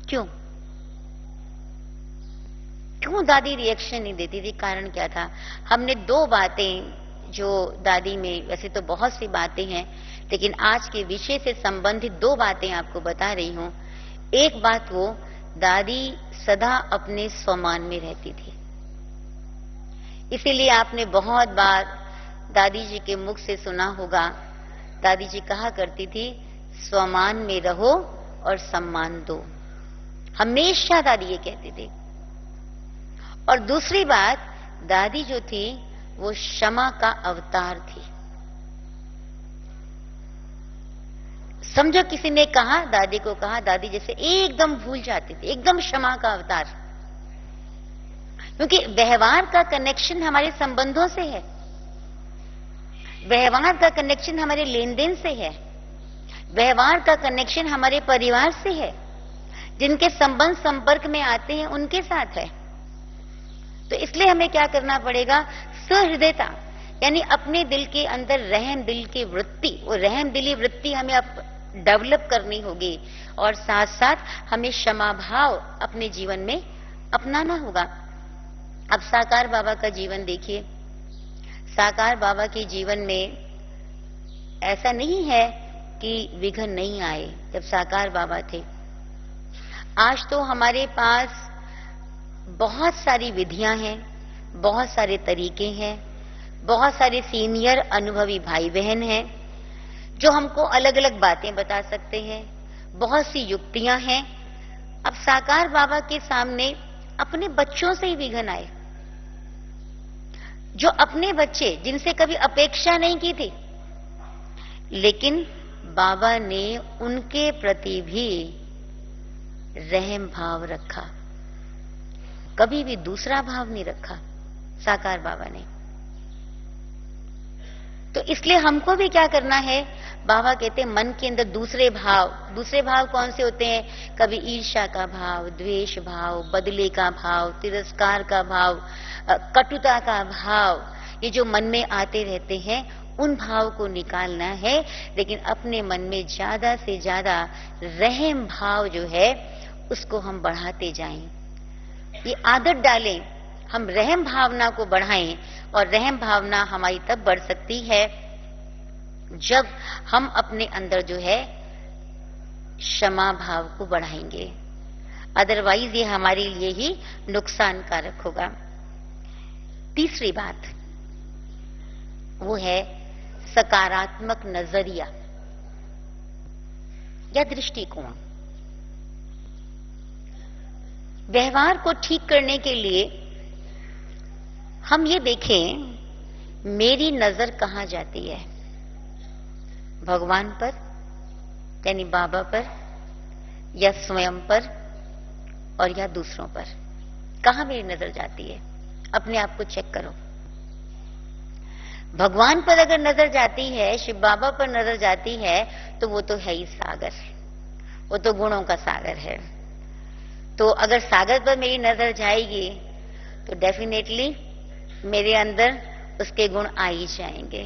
क्यों? क्यों दादी रिएक्शन नहीं देती थी? कारण क्या था? हमने दो बातें जो दादी में, वैसे तो बहुत सी बातें हैं, लेकिन आज के विषय से संबंधित दो बातें आपको बता रही हूं। एक बात, वो दादी सदा अपने स्वमान में रहती थी, इसीलिए आपने बहुत बार दादी जी के मुख से सुना होगा, दादी जी कहा करती थी, स्वमान में रहो और सम्मान दो। हमेशा दादी ये कहती थी। और दूसरी बात, दादी जो थी वो क्षमा का अवतार थी। समझो किसी ने कहा, दादी को कहा, दादी जैसे एकदम भूल जाती थी, एकदम क्षमा का अवतार। क्योंकि व्यवहार का कनेक्शन हमारे संबंधों से है, व्यवहार का कनेक्शन हमारे लेन देन से है, व्यवहार का कनेक्शन हमारे परिवार से है, जिनके संबंध संपर्क में आते हैं उनके साथ है। तो इसलिए हमें क्या करना पड़ेगा, सहृदयता, यानी अपने दिल के अंदर रहम दिल की वृत्ति, वो रहम दिली वृत्ति हमें डेवलप करनी होगी। और साथ साथ हमें क्षमा भाव अपने जीवन में अपनाना होगा। अब साकार बाबा का जीवन देखिए, साकार बाबा के जीवन में ऐसा नहीं है कि विघ्न नहीं आए जब साकार बाबा थे। आज तो हमारे पास बहुत सारी विधियां हैं, बहुत सारे तरीके हैं, बहुत सारे सीनियर अनुभवी भाई बहन हैं जो हमको अलग अलग बातें बता सकते हैं, बहुत सी युक्तियां हैं। अब साकार बाबा के सामने अपने बच्चों से ही विघ्न आए, जो अपने बच्चे जिनसे कभी अपेक्षा नहीं की थी, लेकिन बाबा ने उनके प्रति भी रहम भाव रखा, कभी भी दूसरा भाव नहीं रखा साकार बाबा ने। तो इसलिए हमको भी क्या करना है, बाबा कहते हैं मन के अंदर दूसरे भाव कौन से होते हैं, कभी ईर्ष्या का भाव, द्वेष भाव, बदले का भाव, तिरस्कार का भाव, कटुता का भाव, ये जो मन में आते रहते हैं उन भाव को निकालना है। लेकिन अपने मन में ज्यादा से ज्यादा रहम भाव जो है उसको हम बढ़ाते जाएं, ये आदत डालें, हम रहम भावना को बढ़ाएं। और रहम भावना हमारी तब बढ़ सकती है जब हम अपने अंदर जो है क्षमा भाव को बढ़ाएंगे, अदरवाइज ये हमारे लिए ही नुकसानकारक होगा। तीसरी बात वो है सकारात्मक नजरिया या दृष्टिकोण। व्यवहार को ठीक करने के लिए हम ये देखें मेरी नजर कहां जाती है, भगवान पर यानी बाबा पर, या स्वयं पर, और या दूसरों पर। कहां मेरी नजर जाती है, अपने आप को चेक करो। भगवान पर अगर नजर जाती है, शिव बाबा पर नजर जाती है, तो वो तो है ही सागर, वो तो गुणों का सागर है। तो अगर सागर पर मेरी नजर जाएगी तो डेफिनेटली मेरे अंदर उसके गुण आ ही जाएंगे।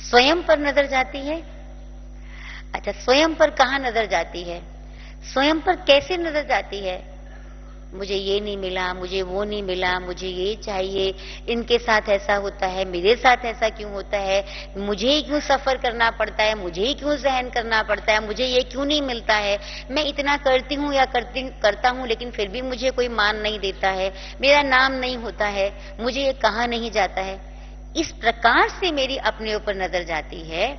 स्वयं पर नजर जाती है, अच्छा स्वयं पर कहां नजर जाती है, स्वयं पर कैसे नजर जाती है, मुझे ये नहीं मिला, मुझे वो नहीं मिला, मुझे ये चाहिए, इनके साथ ऐसा होता है, मेरे साथ ऐसा क्यों होता है, मुझे ही क्यों सफर करना पड़ता है, मुझे ही क्यों सहन करना पड़ता है, मुझे ये क्यों नहीं मिलता है, मैं इतना करती हूँ या करता हूँ लेकिन फिर भी मुझे कोई मान नहीं देता है, मेरा नाम नहीं होता है, मुझे ये कहा नहीं जाता है। इस प्रकार से मेरी अपने ऊपर नजर जाती है,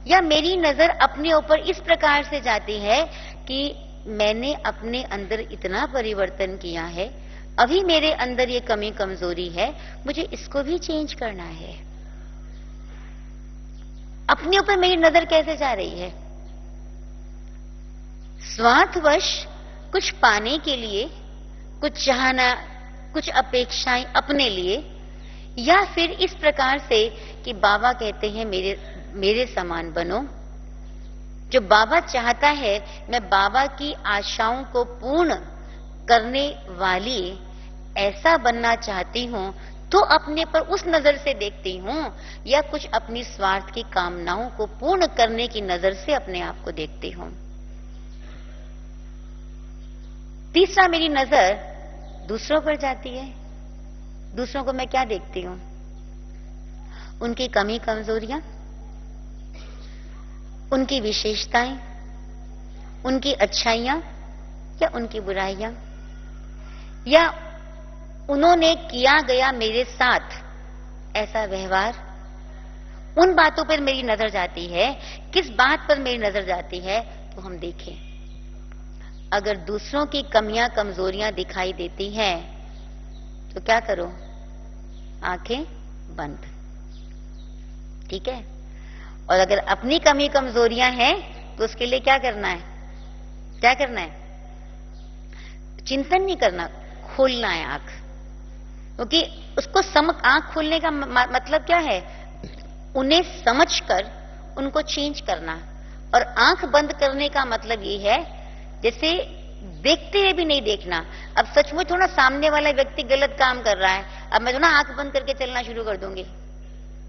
या मेरी नजर अपने ऊपर इस प्रकार से जाती है कि मैंने अपने अंदर इतना परिवर्तन किया है, अभी मेरे अंदर ये कमी कमजोरी है, मुझे इसको भी चेंज करना है। अपने ऊपर मेरी नजर कैसे जा रही है, स्वार्थवश कुछ पाने के लिए, कुछ चाहना, कुछ अपेक्षाएं अपने लिए, या फिर इस प्रकार से कि बाबा कहते हैं मेरे समान बनो। जो बाबा चाहता है, मैं बाबा की आशाओं को पूर्ण करने वाली ऐसा बनना चाहती हूं, तो अपने पर उस नजर से देखती हूं, या कुछ अपनी स्वार्थ की कामनाओं को पूर्ण करने की नजर से अपने आप को देखती हूं। तीसरा, मेरी नजर दूसरों पर जाती है। दूसरों को मैं क्या देखती हूं, उनकी कमी कमजोरियां, उनकी विशेषताएं, उनकी अच्छाइयां या उनकी बुराइयां, या उन्होंने किया गया मेरे साथ ऐसा व्यवहार, उन बातों पर मेरी नजर जाती है। किस बात पर मेरी नजर जाती है? तो हम देखें, अगर दूसरों की कमियां कमजोरियां दिखाई देती हैं तो क्या करो? आंखें बंद। ठीक है? और अगर अपनी कमी कमजोरियां हैं तो उसके लिए क्या करना है? क्या करना है? चिंतन नहीं करना, खोलना है आंख। क्योंकि उसको आंख खोलने का मतलब क्या है? उन्हें समझकर उनको चेंज करना। और आंख बंद करने का मतलब ये है जैसे देखते हुए भी नहीं देखना। अब सचमुच थोड़ा सामने वाला व्यक्ति गलत काम कर रहा है, अब मैं थोड़ा आंख बंद करके चलना शुरू कर दूंगी,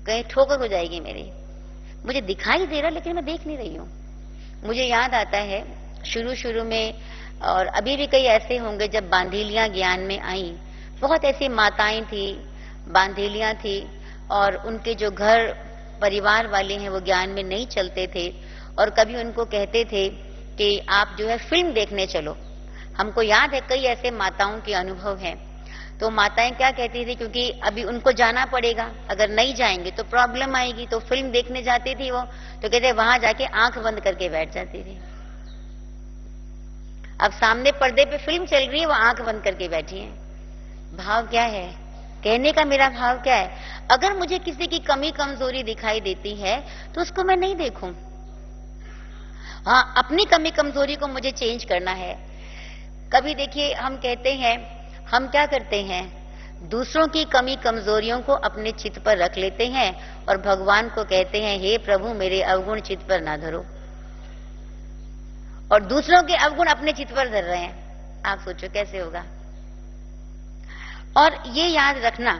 कहीं ठोकर हो जाएगी मेरी। मुझे दिखाई दे रहा लेकिन मैं देख नहीं रही हूं। मुझे याद आता है शुरू शुरू में, और अभी भी कई ऐसे होंगे जब बांधेलियां ज्ञान में आई, बहुत ऐसी माताएं थी, बांधेलियां थी, और उनके जो घर परिवार वाले हैं वो ज्ञान में नहीं चलते थे, और कभी उनको कहते थे कि आप जो है फिल्म देखने चलो। हमको याद है कई ऐसे माताओं के अनुभव हैं। तो माताएं क्या कहती थी, क्योंकि अभी उनको जाना पड़ेगा, अगर नहीं जाएंगे तो प्रॉब्लम आएगी, तो फिल्म देखने जाती थी वो, तो कहते वहां जाके आंख बंद करके बैठ जाती थी। अब सामने पर्दे पे फिल्म चल रही है, वो आंख बंद करके बैठी है। भाव क्या है? कहने का मेरा भाव क्या है? अगर मुझे किसी की कमी कमजोरी दिखाई देती है तो उसको मैं नहीं देखूं। हाँ, अपनी कमी कमजोरी को मुझे चेंज करना है। कभी देखिए, हम कहते हैं, हम क्या करते हैं, दूसरों की कमी कमजोरियों को अपने चित्त पर रख लेते हैं और भगवान को कहते हैं, हे प्रभु मेरे अवगुण चित्त पर ना धरो। और दूसरों के अवगुण अपने चित्त पर धर रहे हैं। आप सोचो कैसे होगा। और ये याद रखना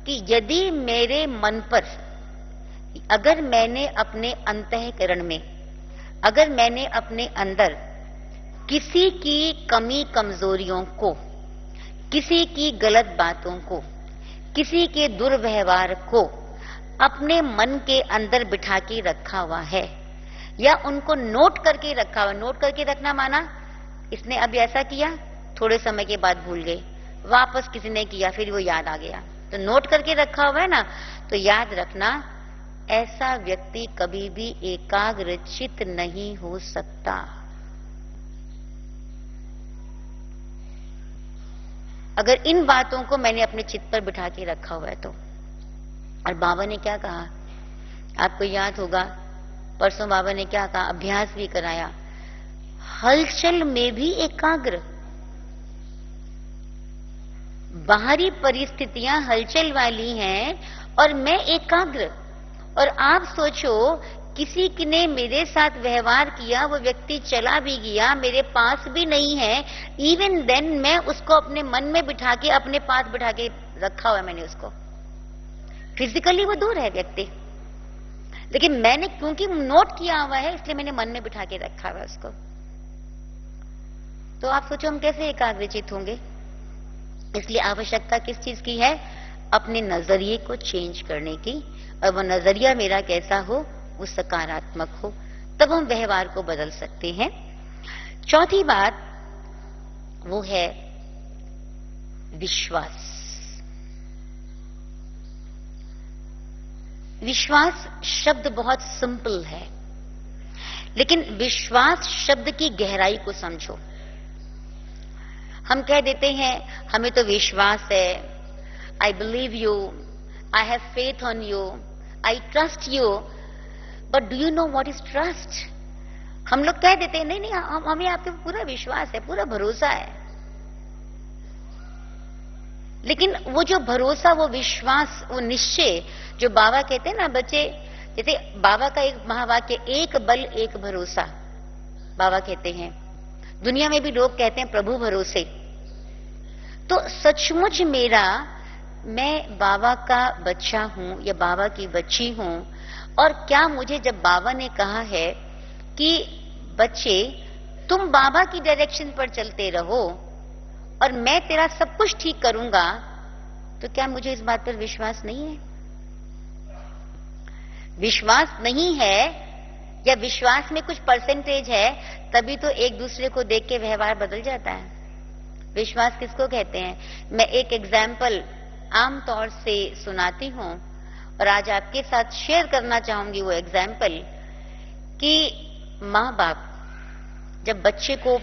कि यदि मेरे मन पर, अगर मैंने अपने अंतःकरण में, अगर मैंने अपने अंदर किसी की कमी कमजोरियों को, किसी की गलत बातों को, किसी के दुर्व्यवहार को अपने मन के अंदर बिठा के रखा हुआ है, या उनको नोट करके रखा हुआ। नोट करके रखना माना इसने अभी ऐसा किया, थोड़े समय के बाद भूल गए, वापस किसी ने किया, फिर वो याद आ गया, तो नोट करके रखा हुआ है ना। तो याद रखना, ऐसा व्यक्ति कभी भी एकाग्रचित्त नहीं हो सकता। अगर इन बातों को मैंने अपने चित्त पर बिठा के रखा हुआ है तो। और बाबा ने क्या कहा, आपको याद होगा, परसों बाबा ने क्या कहा, अभ्यास भी कराया, हलचल में भी एकाग्र। बाहरी परिस्थितियां हलचल वाली हैं और मैं एकाग्र। और आप सोचो, किसी ने मेरे साथ व्यवहार किया, वो व्यक्ति चला भी गया, मेरे पास भी नहीं है, इवन देन मैं उसको अपने मन में बिठा के, अपने पास बिठा के रखा हुआ है मैंने उसको। फिजिकली वो दूर है व्यक्ति, लेकिन मैंने क्योंकि नोट किया हुआ है इसलिए मैंने मन में बिठा के रखा हुआ है उसको। तो आप सोचो हम कैसे एकाग्रचित होंगे। इसलिए आवश्यकता किस चीज की है? अपने नजरिए को चेंज करने की। और वो नजरिया मेरा कैसा हो? वो सकारात्मक हो, तब हम व्यवहार को बदल सकते हैं। चौथी बात वो है विश्वास। विश्वास शब्द बहुत सिंपल है, लेकिन विश्वास शब्द की गहराई को समझो। हम कह देते हैं हमें तो विश्वास है, I believe you, I have faith on you, I trust you, but do you know what is trust? हम लोग कह देते हैं नहीं नहीं, हमें आपके पूरा विश्वास है, पूरा भरोसा है। लेकिन वो जो भरोसा, वो विश्वास, वो निश्चय जो बाबा कहते हैं ना बच्चे, जैसे बाबा का एक महावाक्य, एक बल एक भरोसा, बाबा कहते हैं। दुनिया में भी लोग कहते हैं प्रभु भरोसे। तो सचमुच मैं बाबा का बच्चा हूं या बाबा की बच्ची हूं। और क्या मुझे जब बाबा ने कहा है कि बच्चे तुम बाबा की डायरेक्शन पर चलते रहो और मैं तेरा सब कुछ ठीक करूंगा, तो क्या मुझे इस बात पर विश्वास नहीं है? विश्वास नहीं है या विश्वास में कुछ परसेंटेज है, तभी तो एक दूसरे को देख के व्यवहार बदल जाता है। विश्वास किसको कहते हैं? मैं एक एग्जाम्पल आमतौर से सुनाती हूं और आज आपके साथ शेयर करना चाहूंगी वो एग्जाम्पल कि माँ बाप जब बच्चे को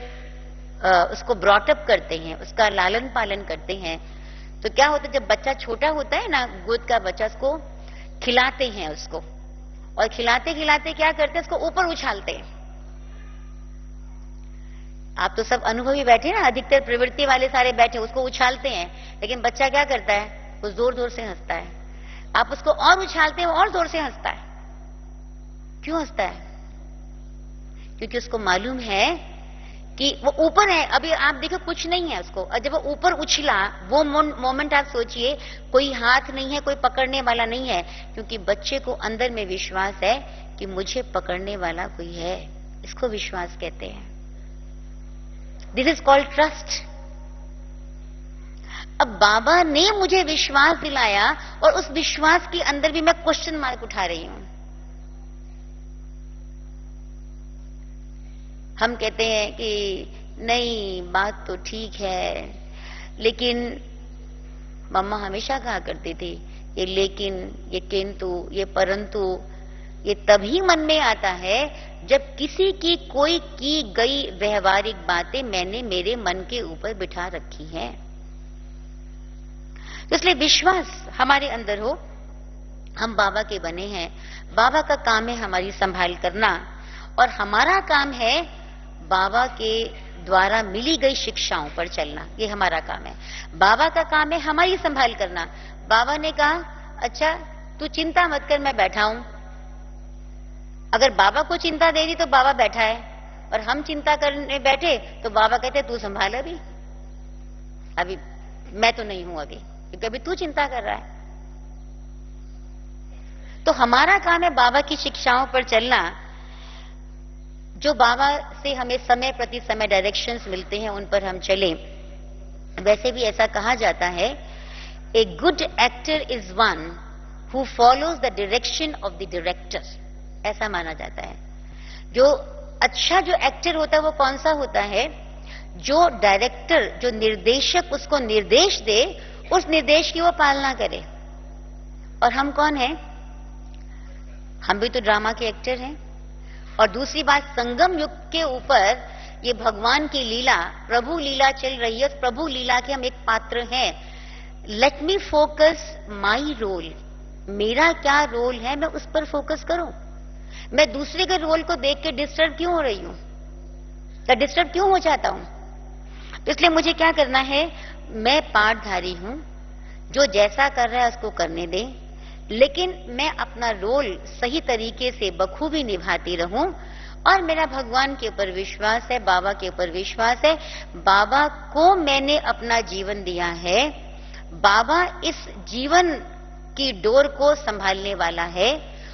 उसको ब्रॉटअप करते हैं, उसका लालन पालन करते हैं, तो क्या होता है, जब बच्चा छोटा होता है ना, गोद का बच्चा, उसको खिलाते हैं उसको, और खिलाते खिलाते क्या करते हैं, उसको ऊपर उछालते हैं। आप तो सब अनुभवी बैठे ना, अधिकतर प्रवृत्ति वाले सारे बैठे, उसको उछालते हैं, लेकिन बच्चा क्या करता है, वो जोर जोर से हंसता है। आप उसको और उछालते हैं, वो और जोर से हंसता है। क्यों हंसता है? क्योंकि उसको मालूम है कि वो ऊपर है, अभी आप देखो कुछ नहीं है उसको, और जब वो ऊपर उछला, वो मोमेंट आप सोचिए, कोई हाथ नहीं है, कोई पकड़ने वाला नहीं है, क्योंकि बच्चे को अंदर में विश्वास है कि मुझे पकड़ने वाला कोई है। इसको विश्वास कहते हैं। This is called trust. अब बाबा ने मुझे विश्वास दिलाया और उस विश्वास के अंदर भी मैं क्वेश्चन मार्क उठा रही हूं। हम कहते हैं कि नहीं, बात तो ठीक है, लेकिन मम्मा हमेशा कहा करती थी, ये लेकिन, ये किंतु, ये परंतु, ये तभी मन में आता है जब किसी की कोई की गई व्यवहारिक बातें मैंने मेरे मन के ऊपर बिठा रखी हैं। इसलिए विश्वास हमारे अंदर हो। हम बाबा के बने हैं, बाबा का काम है हमारी संभाल करना, और हमारा काम है बाबा के द्वारा मिली गई शिक्षाओं पर चलना। ये हमारा काम है। बाबा का काम है हमारी संभाल करना। बाबा ने कहा, अच्छा तू चिंता मत कर, मैं बैठा हूं। अगर बाबा को चिंता दे दी तो बाबा बैठा है, और हम चिंता करने बैठे तो बाबा कहते तू संभाल, अभी मैं तो नहीं हूं, अभी क्योंकि अभी तू चिंता कर रहा है। तो हमारा काम है बाबा की शिक्षाओं पर चलना। जो बाबा से हमें समय प्रति समय डायरेक्शंस मिलते हैं, उन पर हम चलें। वैसे भी ऐसा कहा जाता है, a good actor is one who follows the direction of the director. ऐसा माना जाता है। जो अच्छा जो एक्टर होता है वो कौन सा होता है? जो डायरेक्टर, जो निर्देशक उसको निर्देश दे, उस निर्देश की वो पालना करे। और हम कौन हैं? हम भी तो ड्रामा के एक्टर हैं। और दूसरी बात, संगम युग के ऊपर ये भगवान की लीला, प्रभु लीला चल रही है। प्रभु लीला के हम एक पात्र हैं। Let me focus my role. मेरा क्या रोल है, मैं उस पर फोकस करूं। मैं दूसरे के रोल को देख के डिस्टर्ब क्यों हो रही हूं, या डिस्टर्ब क्यों हो जाता हूं? तो इसलिए मुझे क्या करना है, मैं पाठधारी हूं, जो जैसा कर रहा है उसको करने दे, लेकिन मैं अपना रोल सही तरीके से बखूबी निभाती रहूं। और मेरा भगवान के ऊपर विश्वास है, बाबा के ऊपर विश्वास है। बाबा को मैंने अपना जीवन दिया है, बाबा इस जीवन की डोर को संभालने वाला है,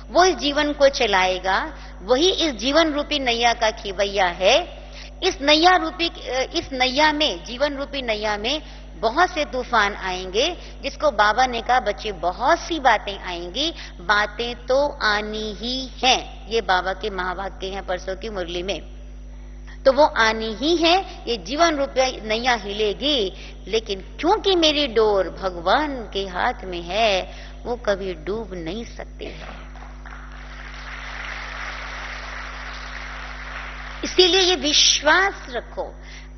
वो इस जीवन को चलाएगा, वही इस जीवन रूपी नैया का खिवैया है। इस नैया में, जीवन रूपी नैया में बहुत से तूफान आएंगे, जिसको बाबा ने कहा, बच्चे बहुत सी बातें आएंगी, बातें तो आनी ही हैं। ये बाबा के महावाक्य हैं परसों की मुरली में। तो वो आनी ही है, ये जीवन रूपी नैया हिलेगी, लेकिन क्योंकि मेरी डोर भगवान के हाथ में है, वो कभी डूब नहीं सकते। इसीलिए ये विश्वास रखो।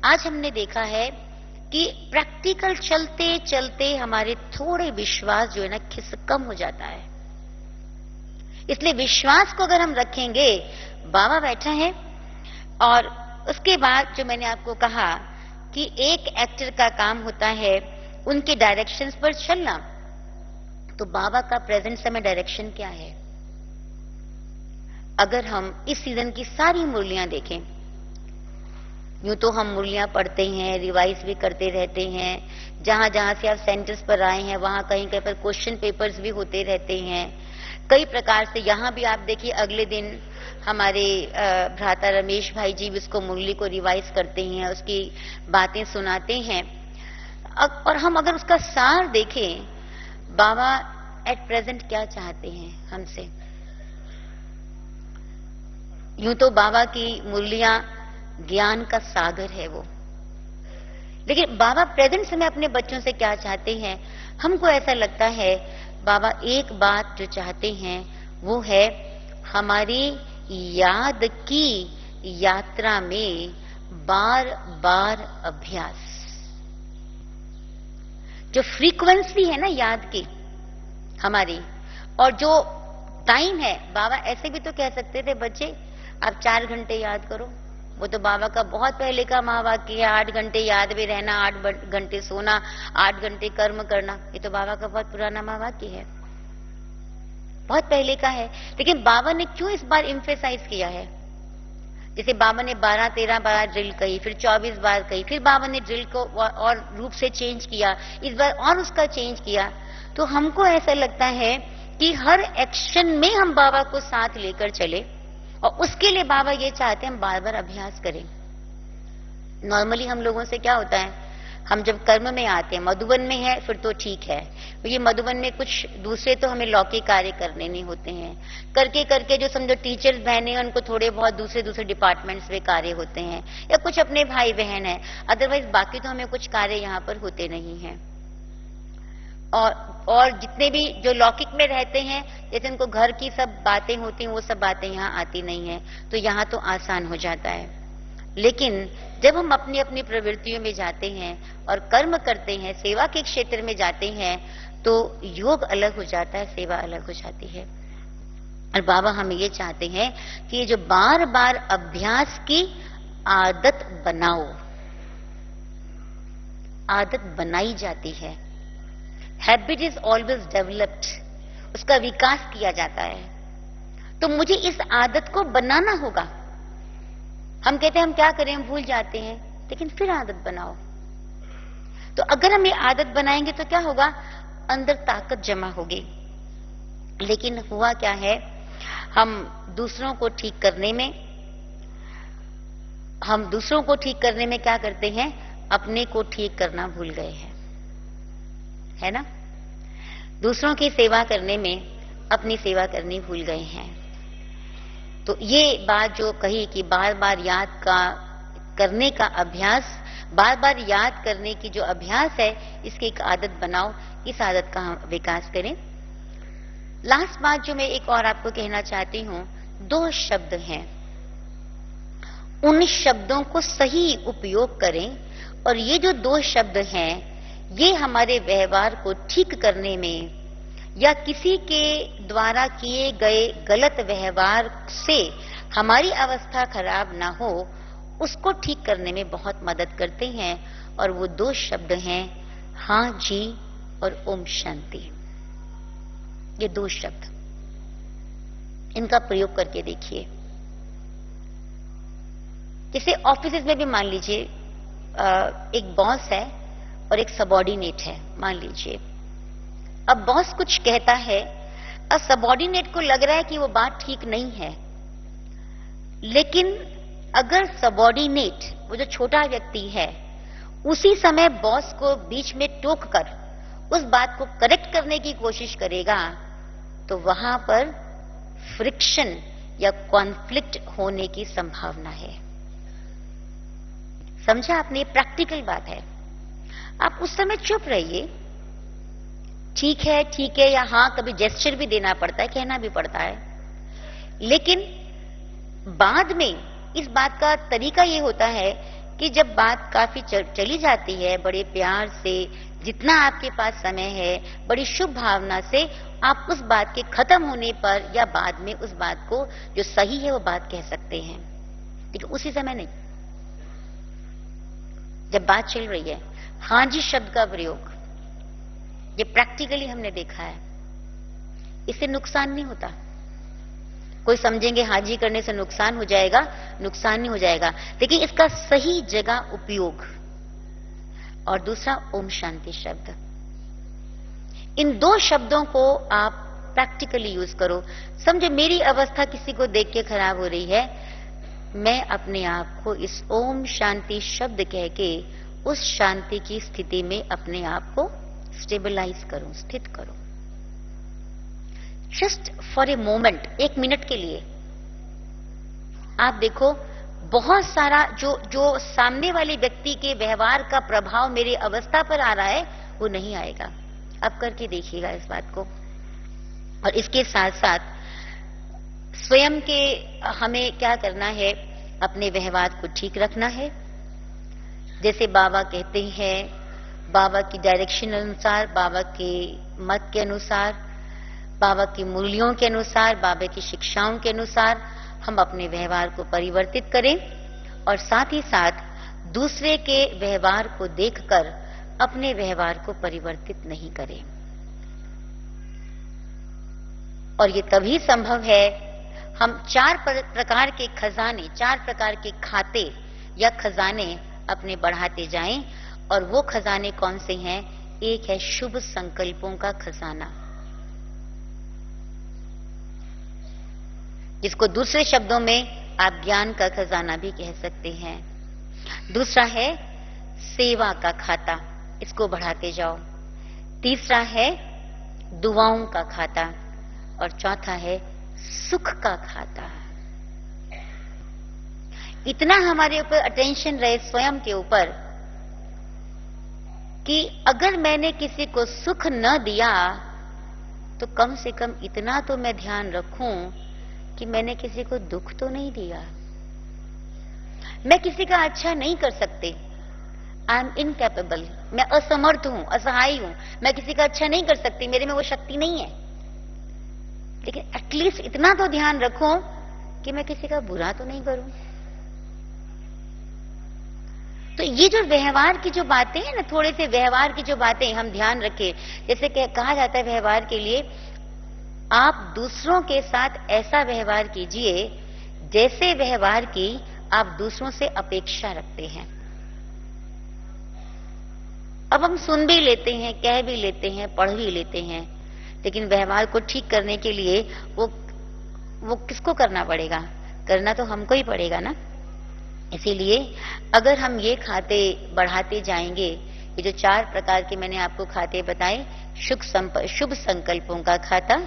आज हमने देखा है कि प्रैक्टिकल चलते चलते हमारे थोड़े विश्वास जो है ना कम हो जाता है। इसलिए विश्वास को अगर हम रखेंगे, बाबा बैठा है, और उसके बाद जो मैंने आपको कहा कि एक एक्टर का काम होता है उनके डायरेक्शंस पर चलना। तो बाबा का प्रेजेंट समय डायरेक्शन क्या है? अगर हम इस सीजन की सारी मुरलियां देखें, यूं तो हम मुरलियां पढ़ते हैं, रिवाइज भी करते रहते हैं, जहां जहां से आप सेंटर्स पर आए हैं वहां कहीं कहीं पर क्वेश्चन पेपर्स भी होते रहते हैं कई प्रकार से। यहां भी आप देखिए, अगले दिन हमारे भ्राता रमेश भाई जी भी उसको मुरली को रिवाइज करते हैं, उसकी बातें सुनाते हैं। और हम अगर उसका सार देखें, बाबा एट प्रेजेंट क्या चाहते हैं हमसे? यूं तो बाबा की मुरलियां ज्ञान का सागर है वो, लेकिन बाबा प्रेजेंट समय अपने बच्चों से क्या चाहते हैं, हमको ऐसा लगता है बाबा एक बात जो चाहते हैं वो है हमारी याद की यात्रा में बार बार अभ्यास। जो फ्रीक्वेंसी है ना याद की हमारी, और जो टाइम है, बाबा ऐसे भी तो कह सकते थे बच्चे आप 4 घंटे याद करो, वो तो बाबा का बहुत पहले का महावाक्य है, 8 घंटे याद में रहना, 8 घंटे सोना, 8 घंटे कर्म करना, ये तो बाबा का बहुत पुराना महावाक्य है, बहुत पहले का है। लेकिन बाबा ने क्यों इस बार इम्फेसाइज किया है? जैसे बाबा ने 12-13 बार ड्रिल कही, फिर 24 बार कही, फिर बाबा ने ड्रिल को और रूप से चेंज किया, इस बार और उसका चेंज किया। तो हमको ऐसा लगता है कि हर एक्शन में हम बाबा को साथ लेकर चले, और उसके लिए बाबा ये चाहते हैं हम बार बार अभ्यास करें। नॉर्मली हम लोगों से क्या होता है, हम जब कर्म में आते हैं, मधुबन में है फिर तो ठीक है, ये मधुबन में कुछ दूसरे तो हमें लौकिक कार्य करने नहीं होते हैं, करके करके जो समझो टीचर्स बहने हैं उनको थोड़े बहुत दूसरे डिपार्टमेंट्स में कार्य होते हैं, या कुछ अपने भाई बहन है, अदरवाइज बाकी तो हमें कुछ कार्य यहाँ पर होते नहीं है। और जितने भी जो लौकिक में रहते हैं, जैसे उनको घर की सब बातें होती हैं, वो सब बातें यहाँ आती नहीं है, तो यहाँ तो आसान हो जाता है। लेकिन जब हम अपनी अपनी प्रवृत्तियों में जाते हैं और कर्म करते हैं, सेवा के क्षेत्र में जाते हैं, तो योग अलग हो जाता है, सेवा अलग हो जाती है। और बाबा हमें ये चाहते हैं कि ये जो बार बार अभ्यास की आदत बनाओ, आदत बनाई जाती है, हैबिट इज ऑलवेज डेवलप्ड, उसका विकास किया जाता है। तो मुझे इस आदत को बनाना होगा। हम कहते हैं हम क्या करें, हम भूल जाते हैं, लेकिन फिर आदत बनाओ। तो अगर हम ये आदत बनाएंगे तो क्या होगा, अंदर ताकत जमा होगी। लेकिन हुआ क्या है, हम दूसरों को ठीक करने में क्या करते हैं, अपने को ठीक करना भूल गए हैं, है ना। दूसरों की सेवा करने में अपनी सेवा करनी भूल गए हैं। तो ये बात जो कही कि बार बार याद करने का अभ्यास, बार बार याद करने की जो अभ्यास है, इसकी एक आदत बनाओ, इस आदत का हम विकास करें। लास्ट बात जो मैं एक और आपको कहना चाहती हूं, 2 शब्द हैं, उन शब्दों को सही उपयोग करें, और ये जो 2 शब्द हैं, ये हमारे व्यवहार को ठीक करने में या किसी के द्वारा किए गए गलत व्यवहार से हमारी अवस्था खराब ना हो, उसको ठीक करने में बहुत मदद करते हैं। और वो 2 शब्द हैं, हाँ जी और ओम शांति। ये 2 शब्द, इनका प्रयोग करके देखिए। जैसे ऑफिस में भी मान लीजिए एक बॉस है और एक सबॉर्डिनेट है, मान लीजिए। अब बॉस कुछ कहता है, अब सबॉर्डिनेट को लग रहा है कि वो बात ठीक नहीं है, लेकिन अगर सबॉर्डिनेट, वो जो छोटा व्यक्ति है, उसी समय बॉस को बीच में टोककर उस बात को करेक्ट करने की कोशिश करेगा, तो वहां पर फ्रिक्शन या कॉन्फ्लिक्ट होने की संभावना है। समझा आपने? प्रैक्टिकल बात है। आप उस समय चुप रहिए, ठीक है, या हाँ कभी जेस्चर भी देना पड़ता है, कहना भी पड़ता है, लेकिन बाद में इस बात का तरीका ये होता है कि जब बात काफी चली जाती है, बड़े प्यार से, जितना आपके पास समय है, बड़ी शुभ भावना से आप उस बात के खत्म होने पर या बाद में उस बात को जो सही है वो बात कह सकते हैं, लेकिन उसी समय नहीं। जब बात चल रही है, हाँ जी शब्द का प्रयोग, ये प्रैक्टिकली हमने देखा है, इससे नुकसान नहीं होता। कोई समझेंगे हाँ जी करने से नुकसान हो जाएगा, नुकसान नहीं हो जाएगा, लेकिन इसका सही जगह उपयोग। और दूसरा ओम शांति शब्द, इन 2 शब्दों को आप प्रैक्टिकली यूज करो। समझो मेरी अवस्था किसी को देख के खराब हो रही है, मैं अपने आप को इस ओम शांति शब्द कह के उस शांति की स्थिति में अपने आप को स्टेबलाइज करो, स्थित करो। Just for a moment, 1 minute के लिए आप देखो बहुत सारा जो सामने वाले व्यक्ति के व्यवहार का प्रभाव मेरी अवस्था पर आ रहा है वो नहीं आएगा। आप करके देखिएगा इस बात को। और इसके साथ साथ स्वयं के हमें क्या करना है, अपने व्यवहार को ठीक रखना है। जैसे बाबा कहते हैं, बाबा की डायरेक्शन अनुसार, बाबा के मत के अनुसार, बाबा की मूल्यों के अनुसार, बाबा की शिक्षाओं के अनुसार हम अपने व्यवहार को परिवर्तित करें और साथ ही साथ दूसरे के व्यवहार को देखकर अपने व्यवहार को परिवर्तित नहीं करें। और ये तभी संभव है, हम 4 प्रकार के खजाने, 4 प्रकार के खाते या खजाने अपने बढ़ाते जाएं। और वो खजाने कौन से हैं? एक है शुभ संकल्पों का खजाना, जिसको दूसरे शब्दों में आप ज्ञान का खजाना भी कह सकते हैं। दूसरा है सेवा का खाता, इसको बढ़ाते जाओ। तीसरा है दुआओं का खाता और चौथा है सुख का खाता। इतना हमारे ऊपर अटेंशन रहे स्वयं के ऊपर कि अगर मैंने किसी को सुख न दिया तो कम से कम इतना तो मैं ध्यान रखूं कि मैंने किसी को दुख तो नहीं दिया। मैं किसी का अच्छा नहीं कर सकती, आई एम इनकैपेबल, मैं असमर्थ हूं, असहाय हूं, मैं किसी का अच्छा नहीं कर सकती, मेरे में वो शक्ति नहीं है। लेकिन एटलीस्ट इतना तो ध्यान रखो कि मैं किसी का बुरा तो नहीं करूं। तो ये जो व्यवहार की जो बातें हैं ना, थोड़े से व्यवहार की जो बातें हम ध्यान रखें। जैसे कहा जाता है व्यवहार के लिए, आप दूसरों के साथ ऐसा व्यवहार कीजिए जैसे व्यवहार की आप दूसरों से अपेक्षा रखते हैं। अब हम सुन भी लेते हैं, कह भी लेते हैं, पढ़ भी लेते हैं, लेकिन व्यवहार को ठीक करने के लिए वो किसको करना पड़ेगा? करना तो हमको ही पड़ेगा ना। इसीलिए अगर हम ये खाते बढ़ाते जाएंगे, ये जो 4 प्रकार के मैंने आपको खाते बताए, शुभ संकल्पों का खाता,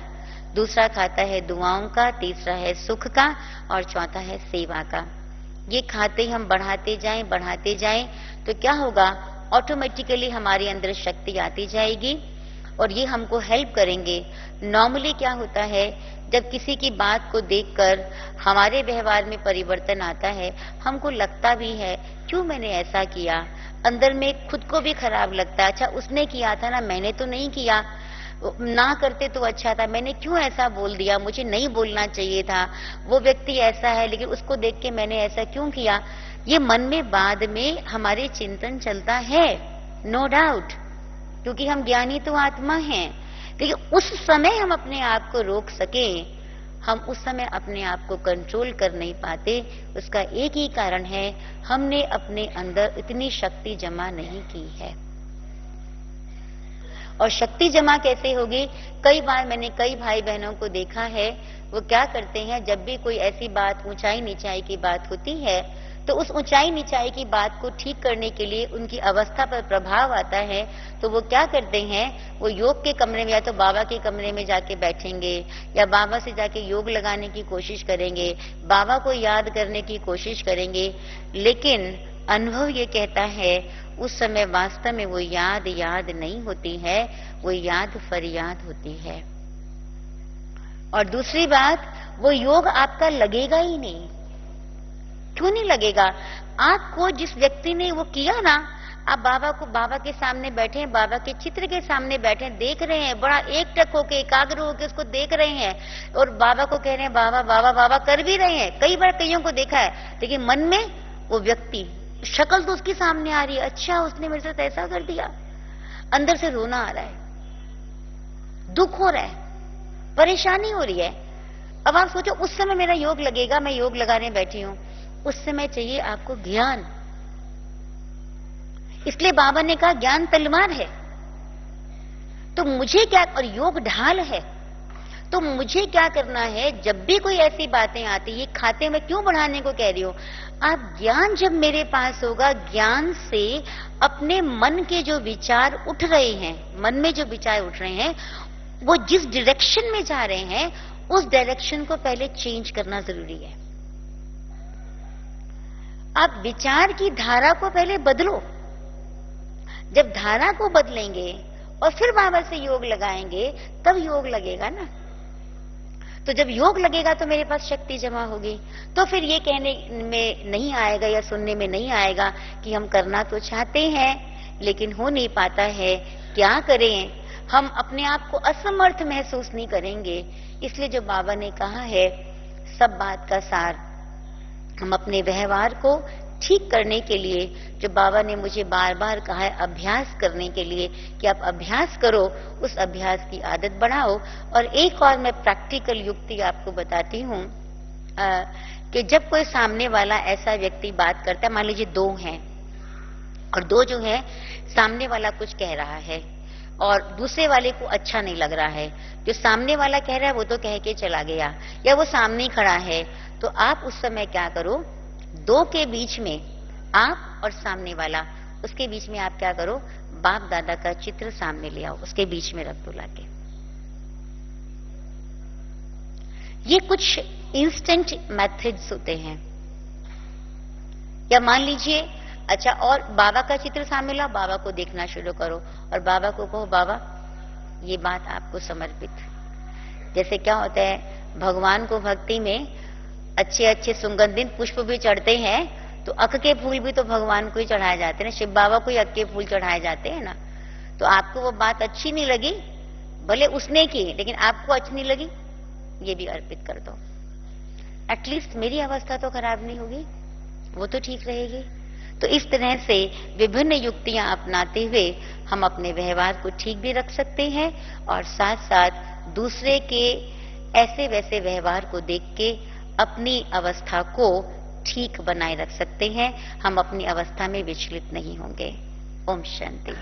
दूसरा खाता है दुआओं का, तीसरा है सुख का और चौथा है सेवा का। ये खाते हम बढ़ाते जाएं तो क्या होगा? ऑटोमेटिकली हमारे अंदर शक्ति आती जाएगी और ये हमको हेल्प करेंगे। नॉर्मली क्या होता है, जब किसी की बात को देखकर हमारे व्यवहार में परिवर्तन आता है, हमको लगता भी है क्यों मैंने ऐसा किया, अंदर में खुद को भी खराब लगता है। अच्छा उसने किया था ना, मैंने तो नहीं किया, ना करते तो अच्छा था, मैंने क्यों ऐसा बोल दिया, मुझे नहीं बोलना चाहिए था, वो व्यक्ति ऐसा है लेकिन उसको देख के मैंने ऐसा क्यों किया। ये मन में बाद में हमारे चिंतन चलता है, नो डाउट, क्योंकि हम ज्ञानी तो आत्मा हैं। लेकिन उस समय हम अपने आप को रोक सके, हम उस समय अपने आप को कंट्रोल कर नहीं पाते। उसका एक ही कारण है, हमने अपने अंदर इतनी शक्ति जमा नहीं की है। और शक्ति जमा कैसे होगी? कई बार मैंने कई भाई बहनों को देखा है, वो क्या करते हैं, जब भी कोई ऐसी बात ऊंचाई नीचाई की बात होती है तो उस ऊंचाई नीचाई की बात को ठीक करने के लिए उनकी अवस्था पर प्रभाव आता है, तो वो क्या करते हैं, वो योग के कमरे में या तो बाबा के कमरे में जाके बैठेंगे या बाबा से जाके योग लगाने की कोशिश करेंगे, बाबा को याद करने की कोशिश करेंगे। लेकिन अनुभव ये कहता है उस समय वास्तव में वो याद नहीं होती है, वो याद फरियाद होती है। और दूसरी बात, वो योग आपका लगेगा ही नहीं। क्यों नहीं लगेगा? आपको जिस व्यक्ति ने वो किया ना, आप बाबा के सामने बैठे, बाबा के चित्र के सामने बैठे, देख रहे हैं, बड़ा एकटक होके एकाग्र होके उसको देख रहे हैं और बाबा को कह रहे हैं बाबा बाबा बाबा कर भी रहे हैं। कई बार कईयों को देखा है, लेकिन मन में वो व्यक्ति, शक्ल तो उसके सामने आ रही है, अच्छा उसने मेरे साथ ऐसा कर दिया, अंदर से रोना आ रहा है, दुख हो रहा है, परेशानी हो रही है। अब आप सोचो उस समय मेरा योग लगेगा, मैं योग लगाने बैठी हूं, उस समय चाहिए आपको ज्ञान। इसलिए बाबा ने कहा ज्ञान तलवार है, तो मुझे क्या, और योग ढाल है, तो मुझे क्या करना है? जब भी कोई ऐसी बातें आती, ये खाते में क्यों बढ़ाने को कह रही हो, आप ज्ञान जब मेरे पास होगा, ज्ञान से अपने मन के जो विचार उठ रहे हैं, मन में जो विचार उठ रहे हैं, वो जिस डायरेक्शन में जा रहे हैं, उस डायरेक्शन को पहले चेंज करना जरूरी है। आप विचार की धारा को पहले बदलो। जब धारा को बदलेंगे और फिर बाबा से योग लगाएंगे, तब योग लगेगा ना। तो जब योग लगेगा तो मेरे पास शक्ति जमा होगी। तो फिर ये कहने में नहीं आएगा या सुनने में नहीं आएगा कि हम करना तो चाहते हैं लेकिन हो नहीं पाता है, क्या करें। हम अपने आप को असमर्थ महसूस नहीं करेंगे। इसलिए जो बाबा ने कहा है, सब बात का सार, हम अपने व्यवहार को ठीक करने के लिए, जो बाबा ने मुझे बार बार कहा है अभ्यास करने के लिए कि आप अभ्यास करो, उस अभ्यास की आदत बढ़ाओ। और एक और मैं प्रैक्टिकल युक्ति आपको बताती हूँ कि जब कोई सामने वाला ऐसा व्यक्ति बात करता है, मान लीजिए दो हैं और दो जो है सामने वाला कुछ कह रहा है और दूसरे वाले को अच्छा नहीं लग रहा है, जो सामने वाला कह रहा है वो तो कह के चला गया या वो सामने ही खड़ा है, तो आप उस समय क्या करो, दो के बीच में, आप और सामने वाला, उसके बीच में आप क्या करो, बाप दादा का चित्र सामने ले आओ, उसके बीच में रख दो लाके। ये कुछ इंस्टेंट मेथड्स होते हैं। या मान लीजिए, अच्छा, और बाबा का चित्र सामने लाओ, बाबा को देखना शुरू करो और बाबा को कहो, बाबा ये बात आपको समर्पित। जैसे क्या होता है, भगवान को भक्ति में अच्छे अच्छे सुगंधित पुष्प भी चढ़ते हैं, तो अक के फूल भी तो भगवान को ही चढ़ाए जाते हैं ना, शिव बाबा को ही अक के फूल चढ़ाए जाते हैं ना। तो आपको वो बात अच्छी नहीं लगी, भले उसने की, लेकिन आपको अच्छी नहीं लगी, ये भी अर्पित कर दो। एटलीस्ट मेरी अवस्था तो खराब नहीं होगी, वो तो ठीक रहेगी। तो इस तरह से विभिन्न युक्तियां अपनाते हुए हम अपने व्यवहार को ठीक भी रख सकते हैं और साथ साथ दूसरे के ऐसे वैसे व्यवहार को देख के अपनी अवस्था को ठीक बनाए रख सकते हैं। हम अपनी अवस्था में विचलित नहीं होंगे। ओम शांति।